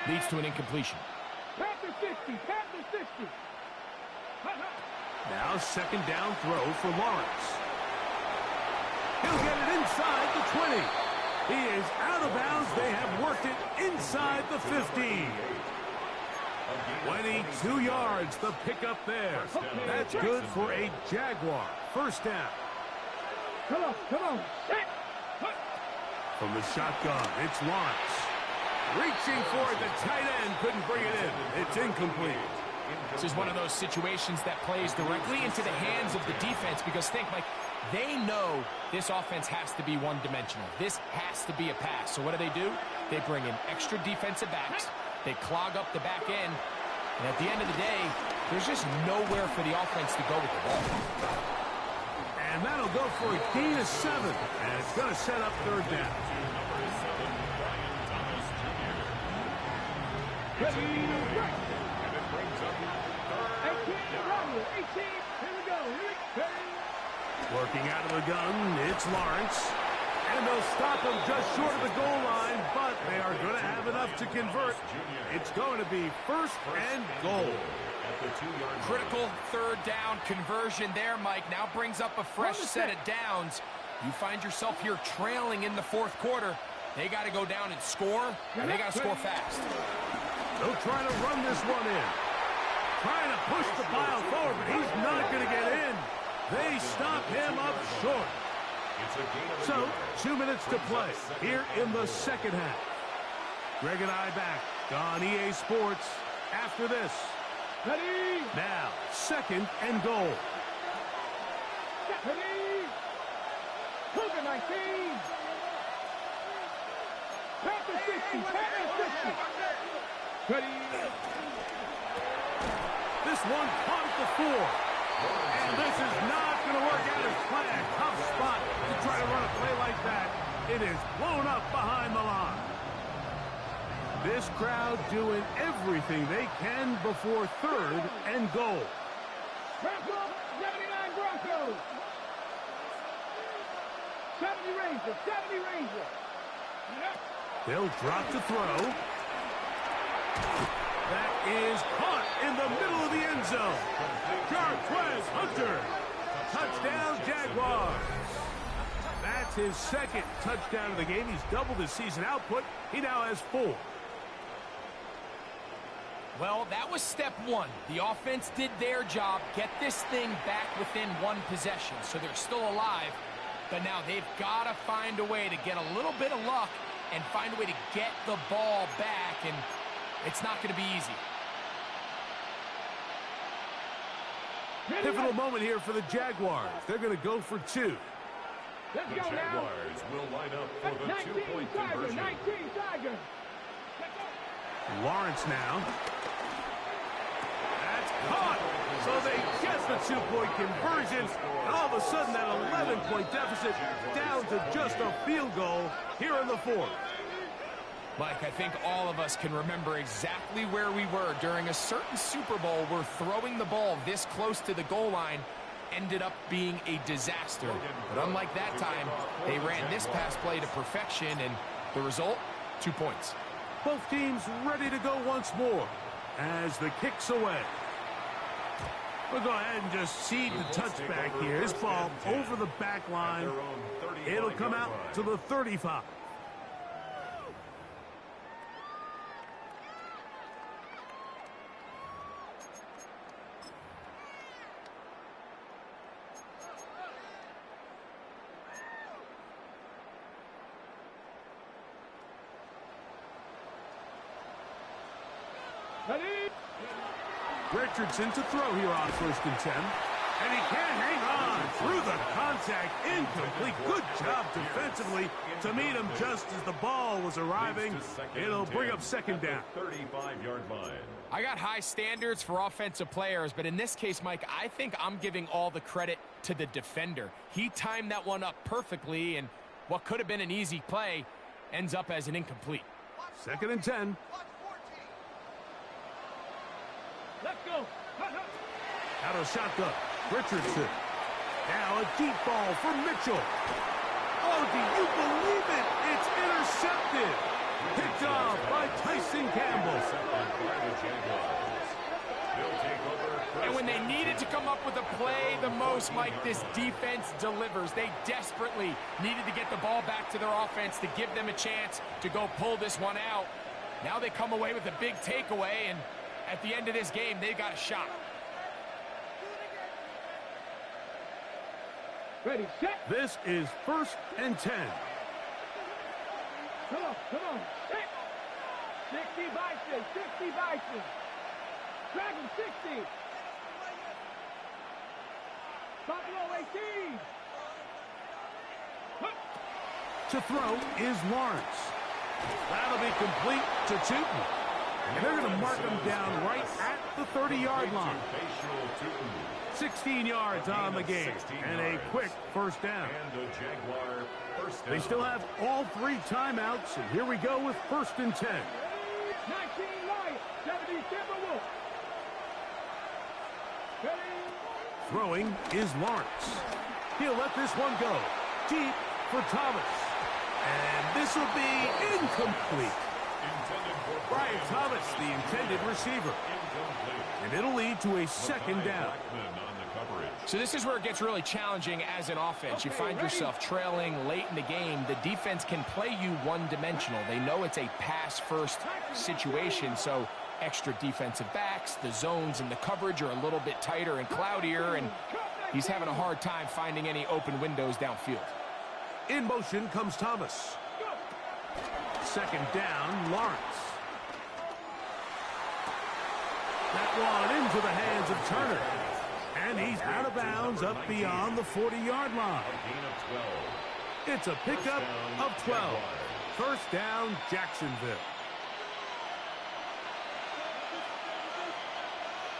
leads to an incompletion. Panther 60, Panther 60. Now second down throw for Lawrence. He'll get it inside the 20. He is out of bounds. They have worked it inside the 15. 22 yards, the pickup there. That's good for a Jaguar. First down. Come on, come on. From the shotgun, it's Lawrence. Reaching for it, the tight end couldn't bring it in. It's incomplete. This is one of those situations that plays directly into the hands of the defense because think, Mike, they know this offense has to be one-dimensional. This has to be a pass. So what do? They bring in extra defensive backs. They clog up the back end. And at the end of the day, there's just nowhere for the offense to go with the ball. And that'll go for a gain of 7. And it's going to set up third down. Ready, right. 18, here we go. Working out of the gun, it's Lawrence. And they'll stop him just short of the goal line, but they are going to have enough to convert. It's going to be first and goal. Critical third down conversion there, Mike. Now brings up a fresh set of downs. You find yourself here trailing in the fourth quarter. They got to go down and score, and they got to score fast. They'll try to run this one in. Trying to push the pile forward, but he's not going to get in. They stop him up short. So, 2 minutes to play here in the second half. Greg and I back on EA Sports after this. Ready. Now, second and goal. Ready. Cougar 19. Panther 60, Panther 60. Ready. This one caught at the 4. And this is not going to work out as planned. Tough spot to try to run a play like that. It is blown up behind the line. This crowd doing everything they can before third and goal. Broncos, 79 Broncos. 70 Rangers, 70 Rangers. They'll drop to throw. That is caught in the middle of the end zone. Jarquez Hunter. Touchdown, Jaguars. That's his second touchdown of the game. He's doubled his season output. He now has 4. Well, that was step one. The offense did their job, get this thing back within one possession, so they're still alive. But now they've got to find a way to get a little bit of luck and find a way to get the ball back, and it's not going to be easy. Pivotal moment here for the Jaguars. They're going to go for 2. Let's The go now. Jaguars will line up for the 19 2-point Tiger, conversion. 19 Tiger. Lawrence now. That's caught. So they get the 2-point conversion. And all of a sudden, that 11-point deficit down to just a field goal here in the fourth. Mike, I think all of us can remember exactly where we were during a certain Super Bowl where throwing the ball this close to the goal line ended up being a disaster. But unlike that time, they ran this pass play to perfection, and the result, 2 points. Both teams ready to go once more as the kick's away. We'll go ahead and just seed the touchback here. This ball over the back line. It'll come out to the 35. Ready? Richardson to throw here on 1st and 10. And he can't hang on through the contact. Incomplete. Good job defensively to meet him just as the ball was arriving. It'll bring up 2nd down. 35-yard line. I got high standards for offensive players, but in this case, Mike, I think I'm giving all the credit to the defender. He timed that one up perfectly, and what could have been an easy play ends up as an incomplete. 2nd and 10. Let's go. Out of shotgun. Richardson. Now a deep ball for Mitchell. Oh, do you believe it? It's intercepted. Picked off by Tyson Campbell. And when they needed to come up with a play the most, Mike, this defense delivers. They desperately needed to get the ball back to their offense to give them a chance to go pull this one out. Now they come away with a big takeaway, and at the end of this game, they got a shot. Ready, set. This is 1st and 10. Come on, set. 60 Bison, 60 Bison. Dragon 60. Buffalo 18. To throw is Lawrence. That'll be complete to Tootin. And they're going to mark him down right at the 30-yard line. 16 yards on the game, and a quick 1st down. They still have all 3 timeouts, and here we go with 1st and 10. 19 Lions, 70 Timberwolves. Ready? Throwing is Lawrence. He'll let this one go. Deep for Thomas. And this will be incomplete. Brian Thomas, the intended receiver. And it'll lead to a 2nd down. So this is where it gets really challenging as an offense. You find yourself trailing late in the game. The defense can play you one-dimensional. They know it's a pass-first situation, so extra defensive backs, the zones and the coverage are a little bit tighter and cloudier, and he's having a hard time finding any open windows downfield. In motion comes Thomas. 2nd down, Lawrence. That one into the hands of Turner. And he's out of bounds up beyond the 40-yard line. It's a pickup of 12. 1st down, Jacksonville.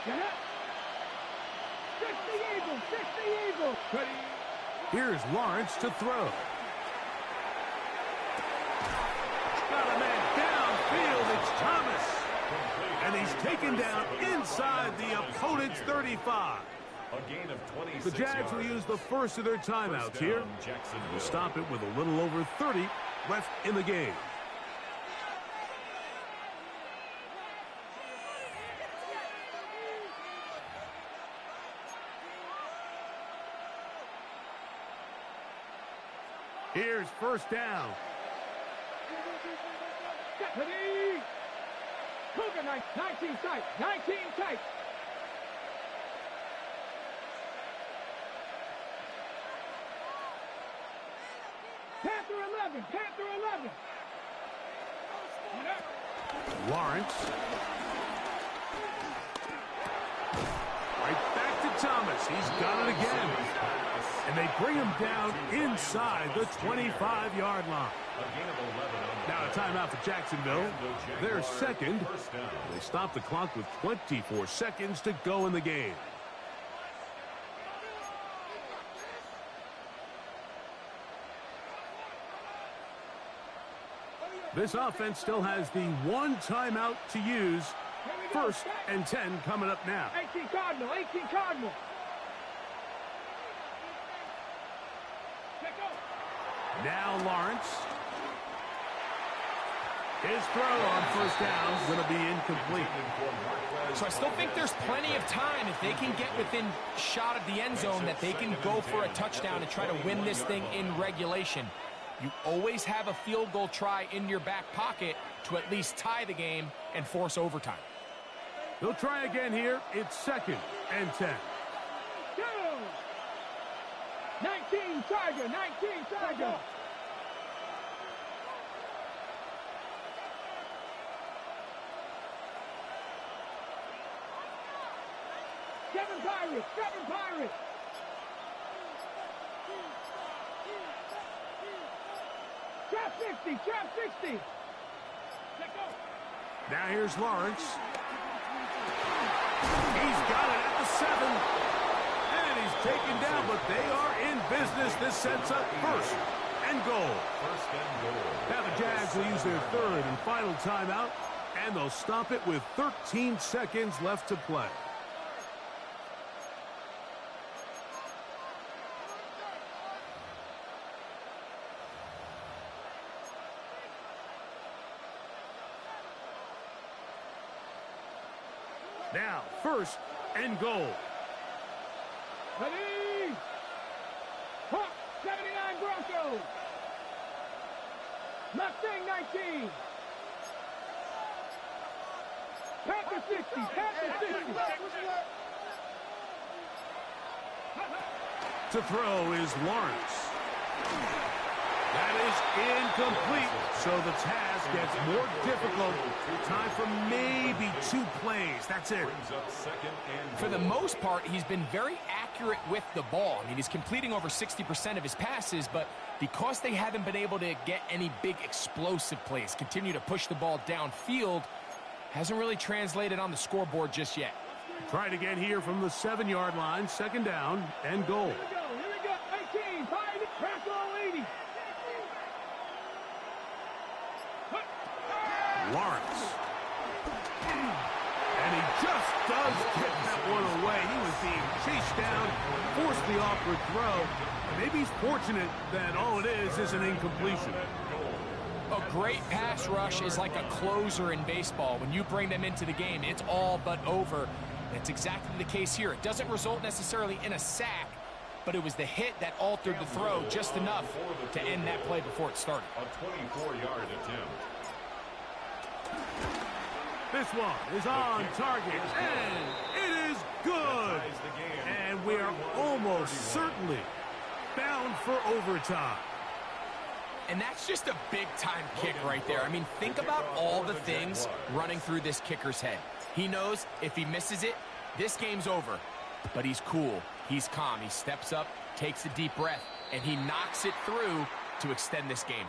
Get up. 60 Eagles, 60 Eagles. Ready? Here's Lawrence to throw. Got a man downfield. It's Thomas. And he's taken down inside the opponent's 35. The Jags will use the first of their timeouts here. We'll stop it with a little over 30 left in the game. Here's 1st down. Ready? Cougar 19 tight, 19 tight. Panther 11, Panther 11. Lawrence. Right back to Thomas. He's got it again. And they bring him down inside the 25-yard line. Now a timeout for Jacksonville. They're 2nd. They stop the clock with 24 seconds to go in the game. This offense still has the 1 timeout to use. 1st and 10 coming up now. 18 Cardinal, 18 Cardinal. Now Lawrence. His throw on 1st down is going to be incomplete. So I still think there's plenty of time if they can get within shot of the end zone that they can go for a touchdown and try to win this thing in regulation. You always have a field goal try in your back pocket to at least tie the game and force overtime. They'll try again here. It's 2nd and 10. Go! 19 Tiger, 19 Tiger. Seven Pirates! Seven Pirates! Trap 60! Trap 60! Let go! Now here's Lawrence. He's got it at the 7. And he's taken down, but they are in business. This sets up first and goal. First and goal. Now the Jags will use their third and final timeout, and they'll stop it with 13 seconds left to play. Now, first and goal. Ready! Hawk 79 Broncos! Mustang 19! Panther 60! Panther 60! To throw is Lawrence. That is incomplete, so the task gets more difficult. Time for maybe 2 plays. That's it. Brings up second and For the goal. most part, he's been very accurate with the ball. I mean, he's completing over 60% of his passes, but because they haven't been able to get any big explosive plays, continue to push the ball downfield, hasn't really translated on the scoreboard just yet. Tried again here from the 7-yard line. Second down and goal. Here we go! 18! Pirates! Bronco 80! Lawrence. And he just does get that one away. He was being chased down, forced the awkward throw. And maybe he's fortunate that all it is an incompletion. A great pass rush is like a closer in baseball. When you bring them into the game, it's all but over. That's exactly the case here. It doesn't result necessarily in a sack, but it was the hit that altered the throw just enough to end that play before it started. A 24-yard attempt. This one is on target, and it is good. And we are almost certainly bound for overtime. And that's just a big-time kick right there. I mean, think about all the things running through this kicker's head. He knows if he misses it, this game's over. But he's cool. He's calm. He steps up, takes a deep breath, and he knocks it through to extend this game.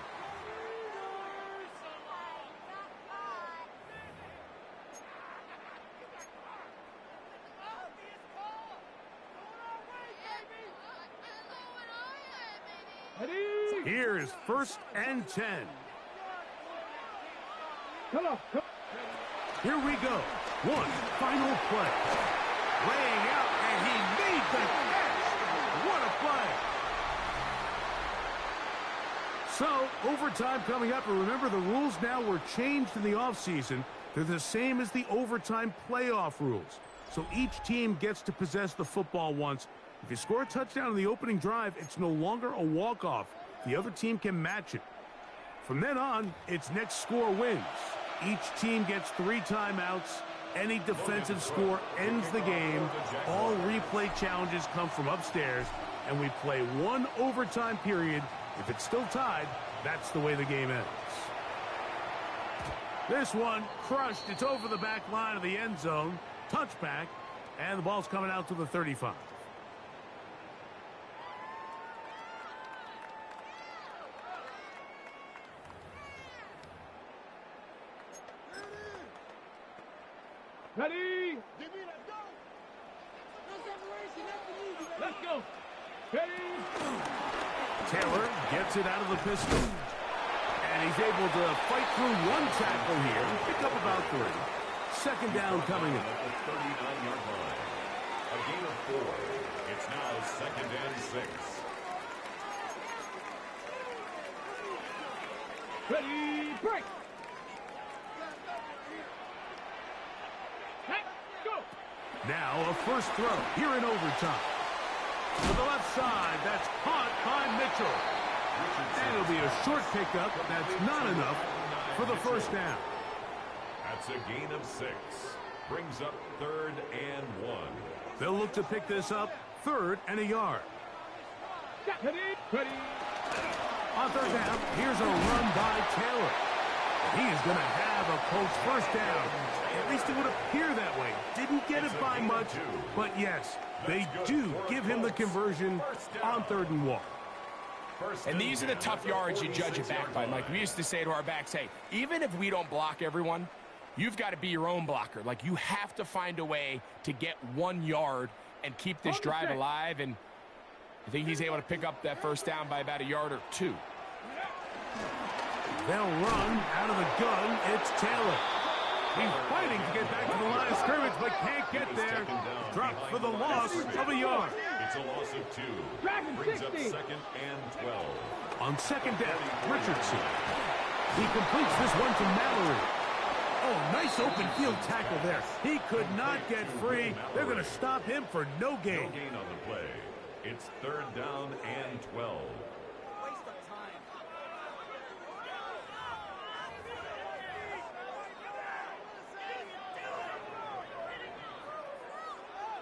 Here is first and 10. Come on! Here we go. One final play. Laying out, and he made the catch. What a play. So, overtime coming up. And remember, the rules now were changed in the offseason. They're the same as the overtime playoff rules. So each team gets to possess the football once. If you score a touchdown in the opening drive, it's no longer a walk-off. The other team can match it. From then on, it's next score wins. Each team gets 3 timeouts. Any defensive score ends the game. All replay challenges come from upstairs, and we play 1 overtime period. If it's still tied, that's the way the game ends. This one crushed. It's over the back line of the end zone. Touchback, and the ball's coming out to the 35. Ready? Let's go! Ready? Taylor gets it out of the pistol. And he's able to fight through 1 tackle here and pick up about 3. Second down coming up. At the 39-yard line. A gain of 4. It's now second and 6. Ready? Break! Hey, go! Now a first throw here in overtime. To the left side, that's caught by Mitchell. And it'll be a short pickup. That's not enough for the first down. That's a gain of 6. Brings up third and 1. They'll look to pick this up, 3rd and a yard. Ready? Ready? On 3rd down, here's a run by Taylor. He is going to have a Colts first down. At least it would appear that way. Didn't get it by much, but yes, they do give him the conversion on 3rd and 1. And these are the tough yards you judge it back by, Mike. We used to say to our backs, hey, even if we don't block everyone, you've got to be your own blocker. Like, you have to find a way to get 1 yard and keep this drive alive. And I think he's able to pick up that first down by about 1 yard or 2. They'll run out of the gun. It's Taylor. He's fighting to get back to the line of scrimmage, but can't get there. Dropped for the loss of 1 yard. It's a loss of 2. Brings up 2nd and 12. On 2nd down, Richardson. He completes this one to Mallory. Oh, nice open field tackle there. He could not get free. They're going to stop him for no gain. No gain on the play. It's 3rd down and 12.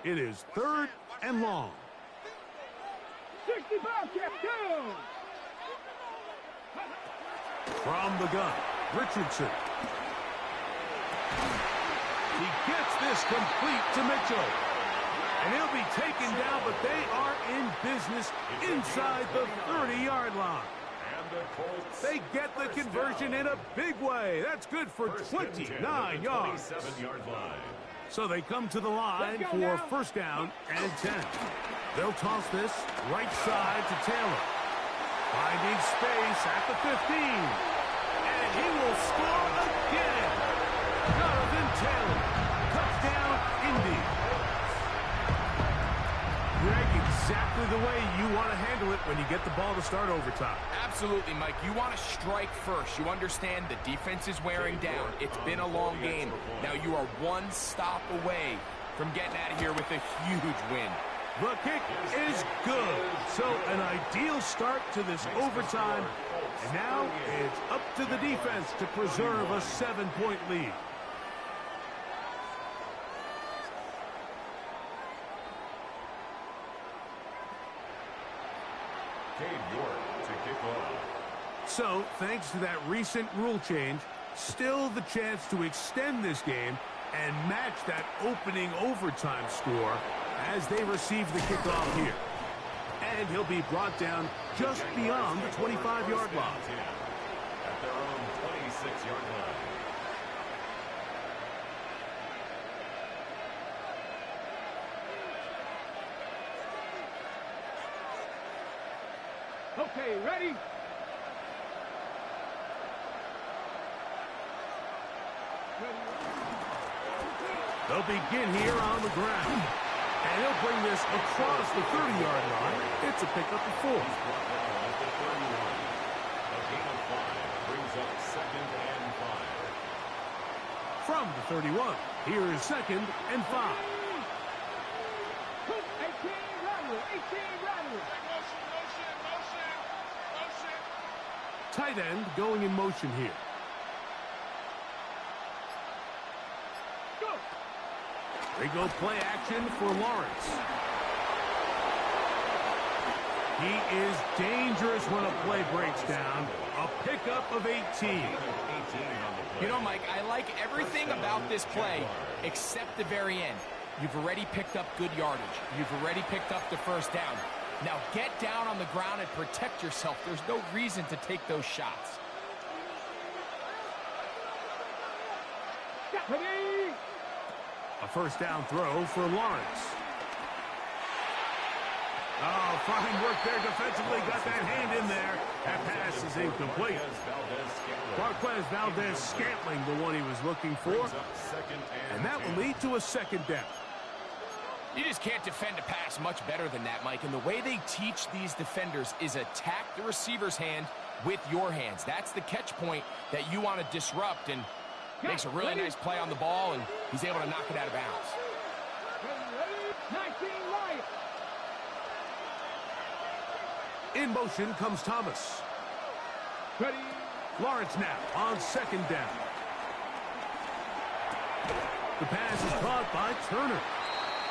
It is 3rd and long. 65, down. From the gun, Richardson. He gets this complete to Mitchell. And he'll be taken down, but they are in business inside the 30-yard line. They get the conversion in a big way. That's good for 29 yards. 27-yard line. So they come to the line for first down and 10. They'll toss this right side to Taylor. Finding space at the 15. And he will score again. Jonathan Taylor. Touchdown, Indy. Greg, exactly the way you want to handle it when you get the ball to start overtime. Absolutely, Mike. You want to strike first. You understand the defense is wearing down. It's been a long game. Now you are 1 stop away from getting out of here with a huge win. The kick is good. So an ideal start to this overtime. And now it's up to the defense to preserve a 7-point lead. So, thanks to that recent rule change, still the chance to extend this game and match that opening overtime score as they receive the kickoff here. And he'll be brought down just beyond the 25-yard line. At their own 26-yard line. Okay, ready? They'll begin here on the ground. And he'll bring this across the 30-yard line. It's a pickup of 4. A gain of 5 brings up 2nd and 5. From the 31, here is 2nd and 5. 18 rattle, 18 rattle. Tight end going in motion here. They go play action for Lawrence. He is dangerous when a play breaks down. A pickup of 18. You know, Mike, I like everything about this play except the very end. You've already picked up good yardage. You've already picked up the first down. Now get down on the ground and protect yourself. There's no reason to take those shots. A first down throw for Lawrence. Oh, fine work there defensively. Got that hand in there. That pass is incomplete. Marquez Valdez-Scantling, the one he was looking for. And that will lead to a 2nd down. You just can't defend a pass much better than that, Mike. And the way they teach these defenders is attack the receiver's hand with your hands. That's the catch point that you want to disrupt, and makes a really nice play on the ball, and he's able to knock it out of bounds. 19 right. In motion comes Thomas. Ready. Lawrence now on 2nd down. The pass is caught by Turner.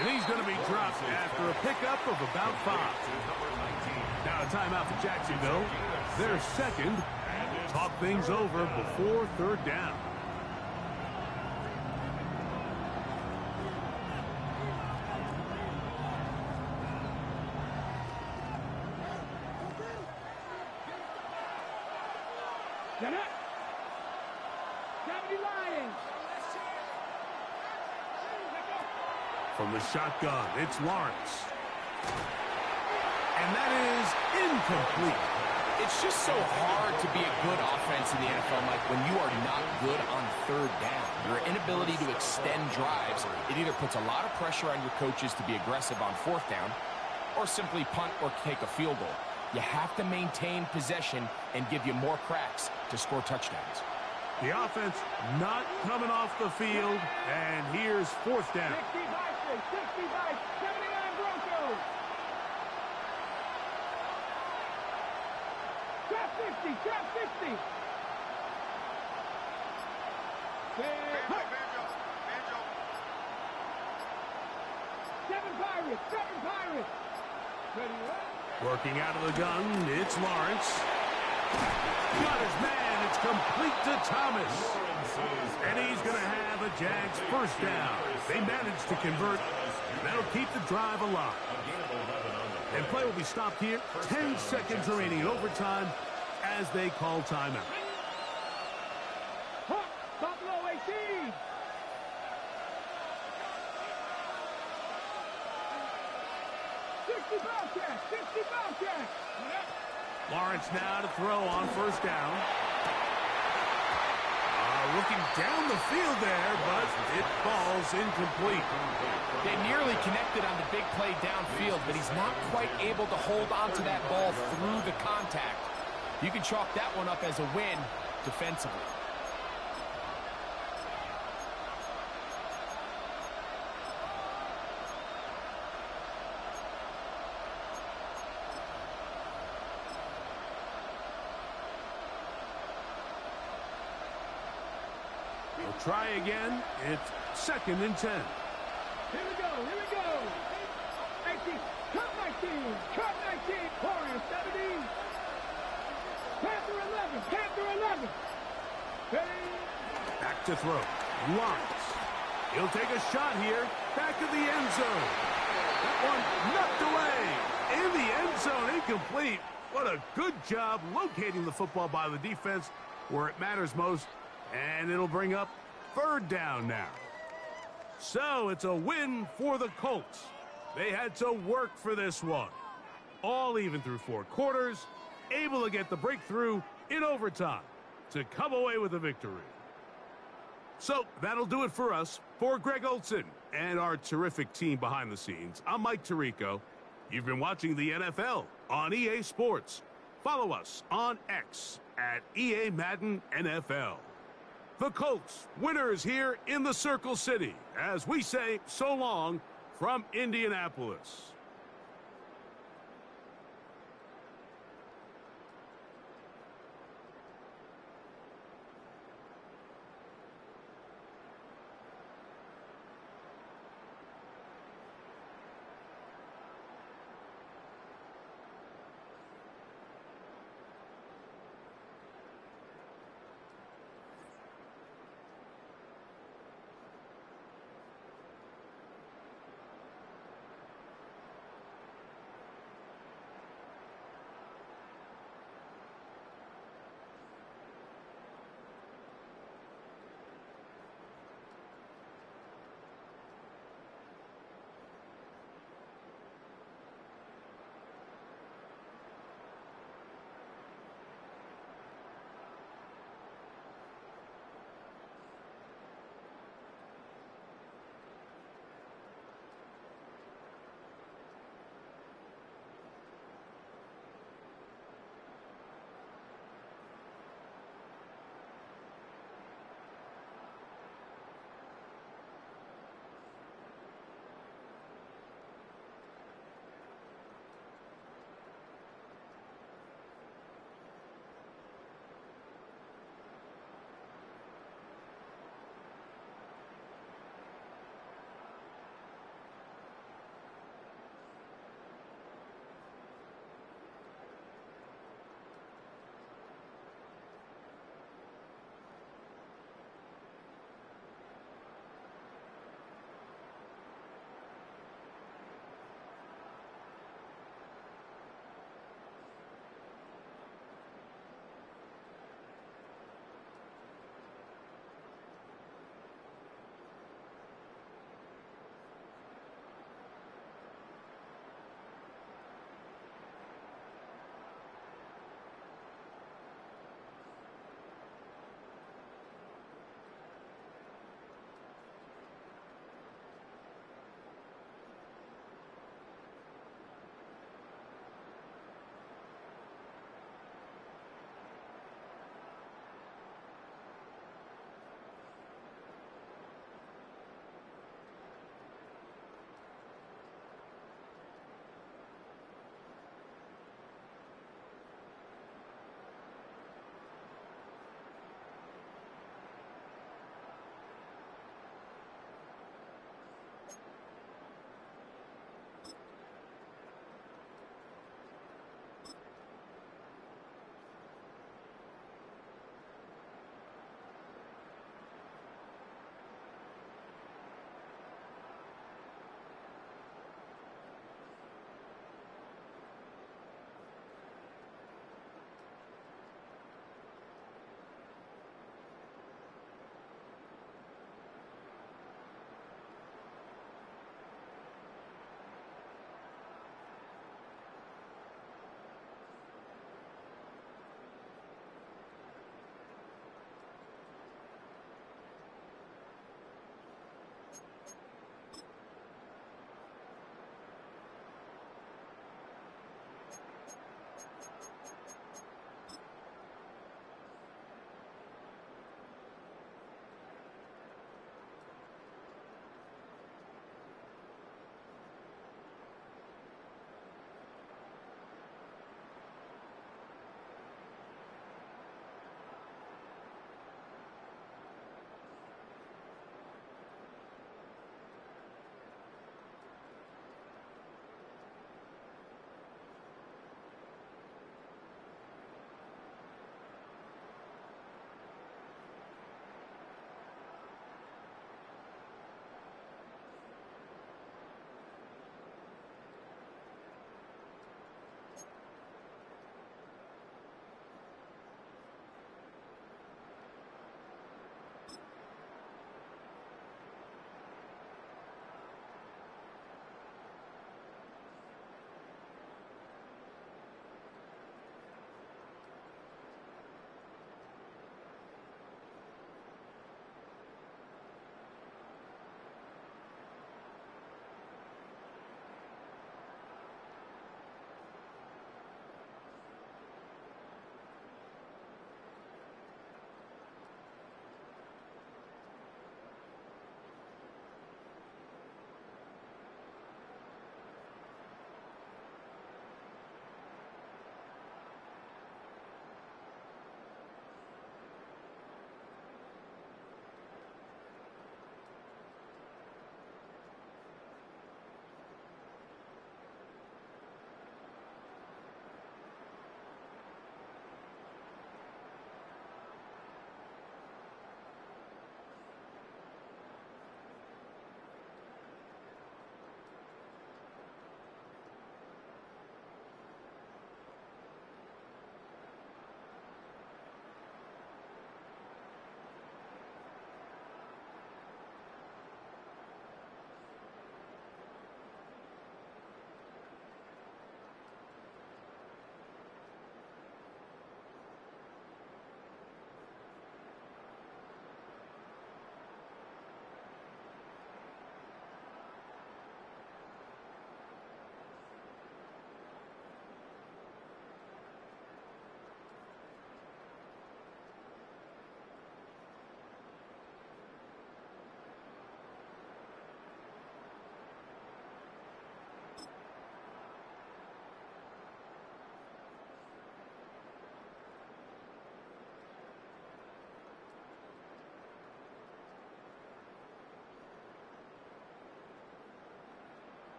And he's going to be dropped after a pickup of about 5. Now a timeout for Jacksonville. Their 2nd talk things over before third down. Get up. 70 Lions. From the shotgun, it's Lawrence. And that is incomplete. It's just so hard to be a good offense in the NFL, Mike, when you are not good on third down. Your inability to extend drives, it either puts a lot of pressure on your coaches to be aggressive on fourth down or simply punt or take a field goal. You have to maintain possession and give you more cracks to score touchdowns. The offense not coming off the field, and here's fourth down. 60 Vikings, 60 Vikings, 79 Broncos. Trap 50, trap 50. Seven Pirates. Ready, right? Working out of the gun, it's Lawrence. Got his man, it's complete to Thomas. And he's going to have a Jags first down. They managed to convert. That'll keep the drive alive. And play will be stopped here. 10 seconds remaining in overtime as they call timeout. Hawk, Buffalo 18. Lawrence now to throw on first down. Looking down the field there, but it falls incomplete. They nearly connected on the big play downfield, but he's not quite able to hold on to that ball through the contact. You can chalk that one up as a win defensively. They'll try again. It's 2nd and 10. Here we go. 19, cut 19, Warriors 17. Panther 11. Ready? Back to throw. Lawrence. He'll take a shot here. Back of the end zone. That one knocked away. In the end zone. Incomplete. What a good job locating the football by the defense where it matters most. And it'll bring up third down now. So it's a win for the Colts. They had to work for this one. All even through 4 quarters. Able to get the breakthrough in overtime to come away with a victory. So that'll do it for us. For Greg Olsen and our terrific team behind the scenes, I'm Mike Tirico. You've been watching the NFL on EA Sports. Follow us on X at EA Madden NFL. The Colts, winners here in the Circle City, as we say so long from Indianapolis.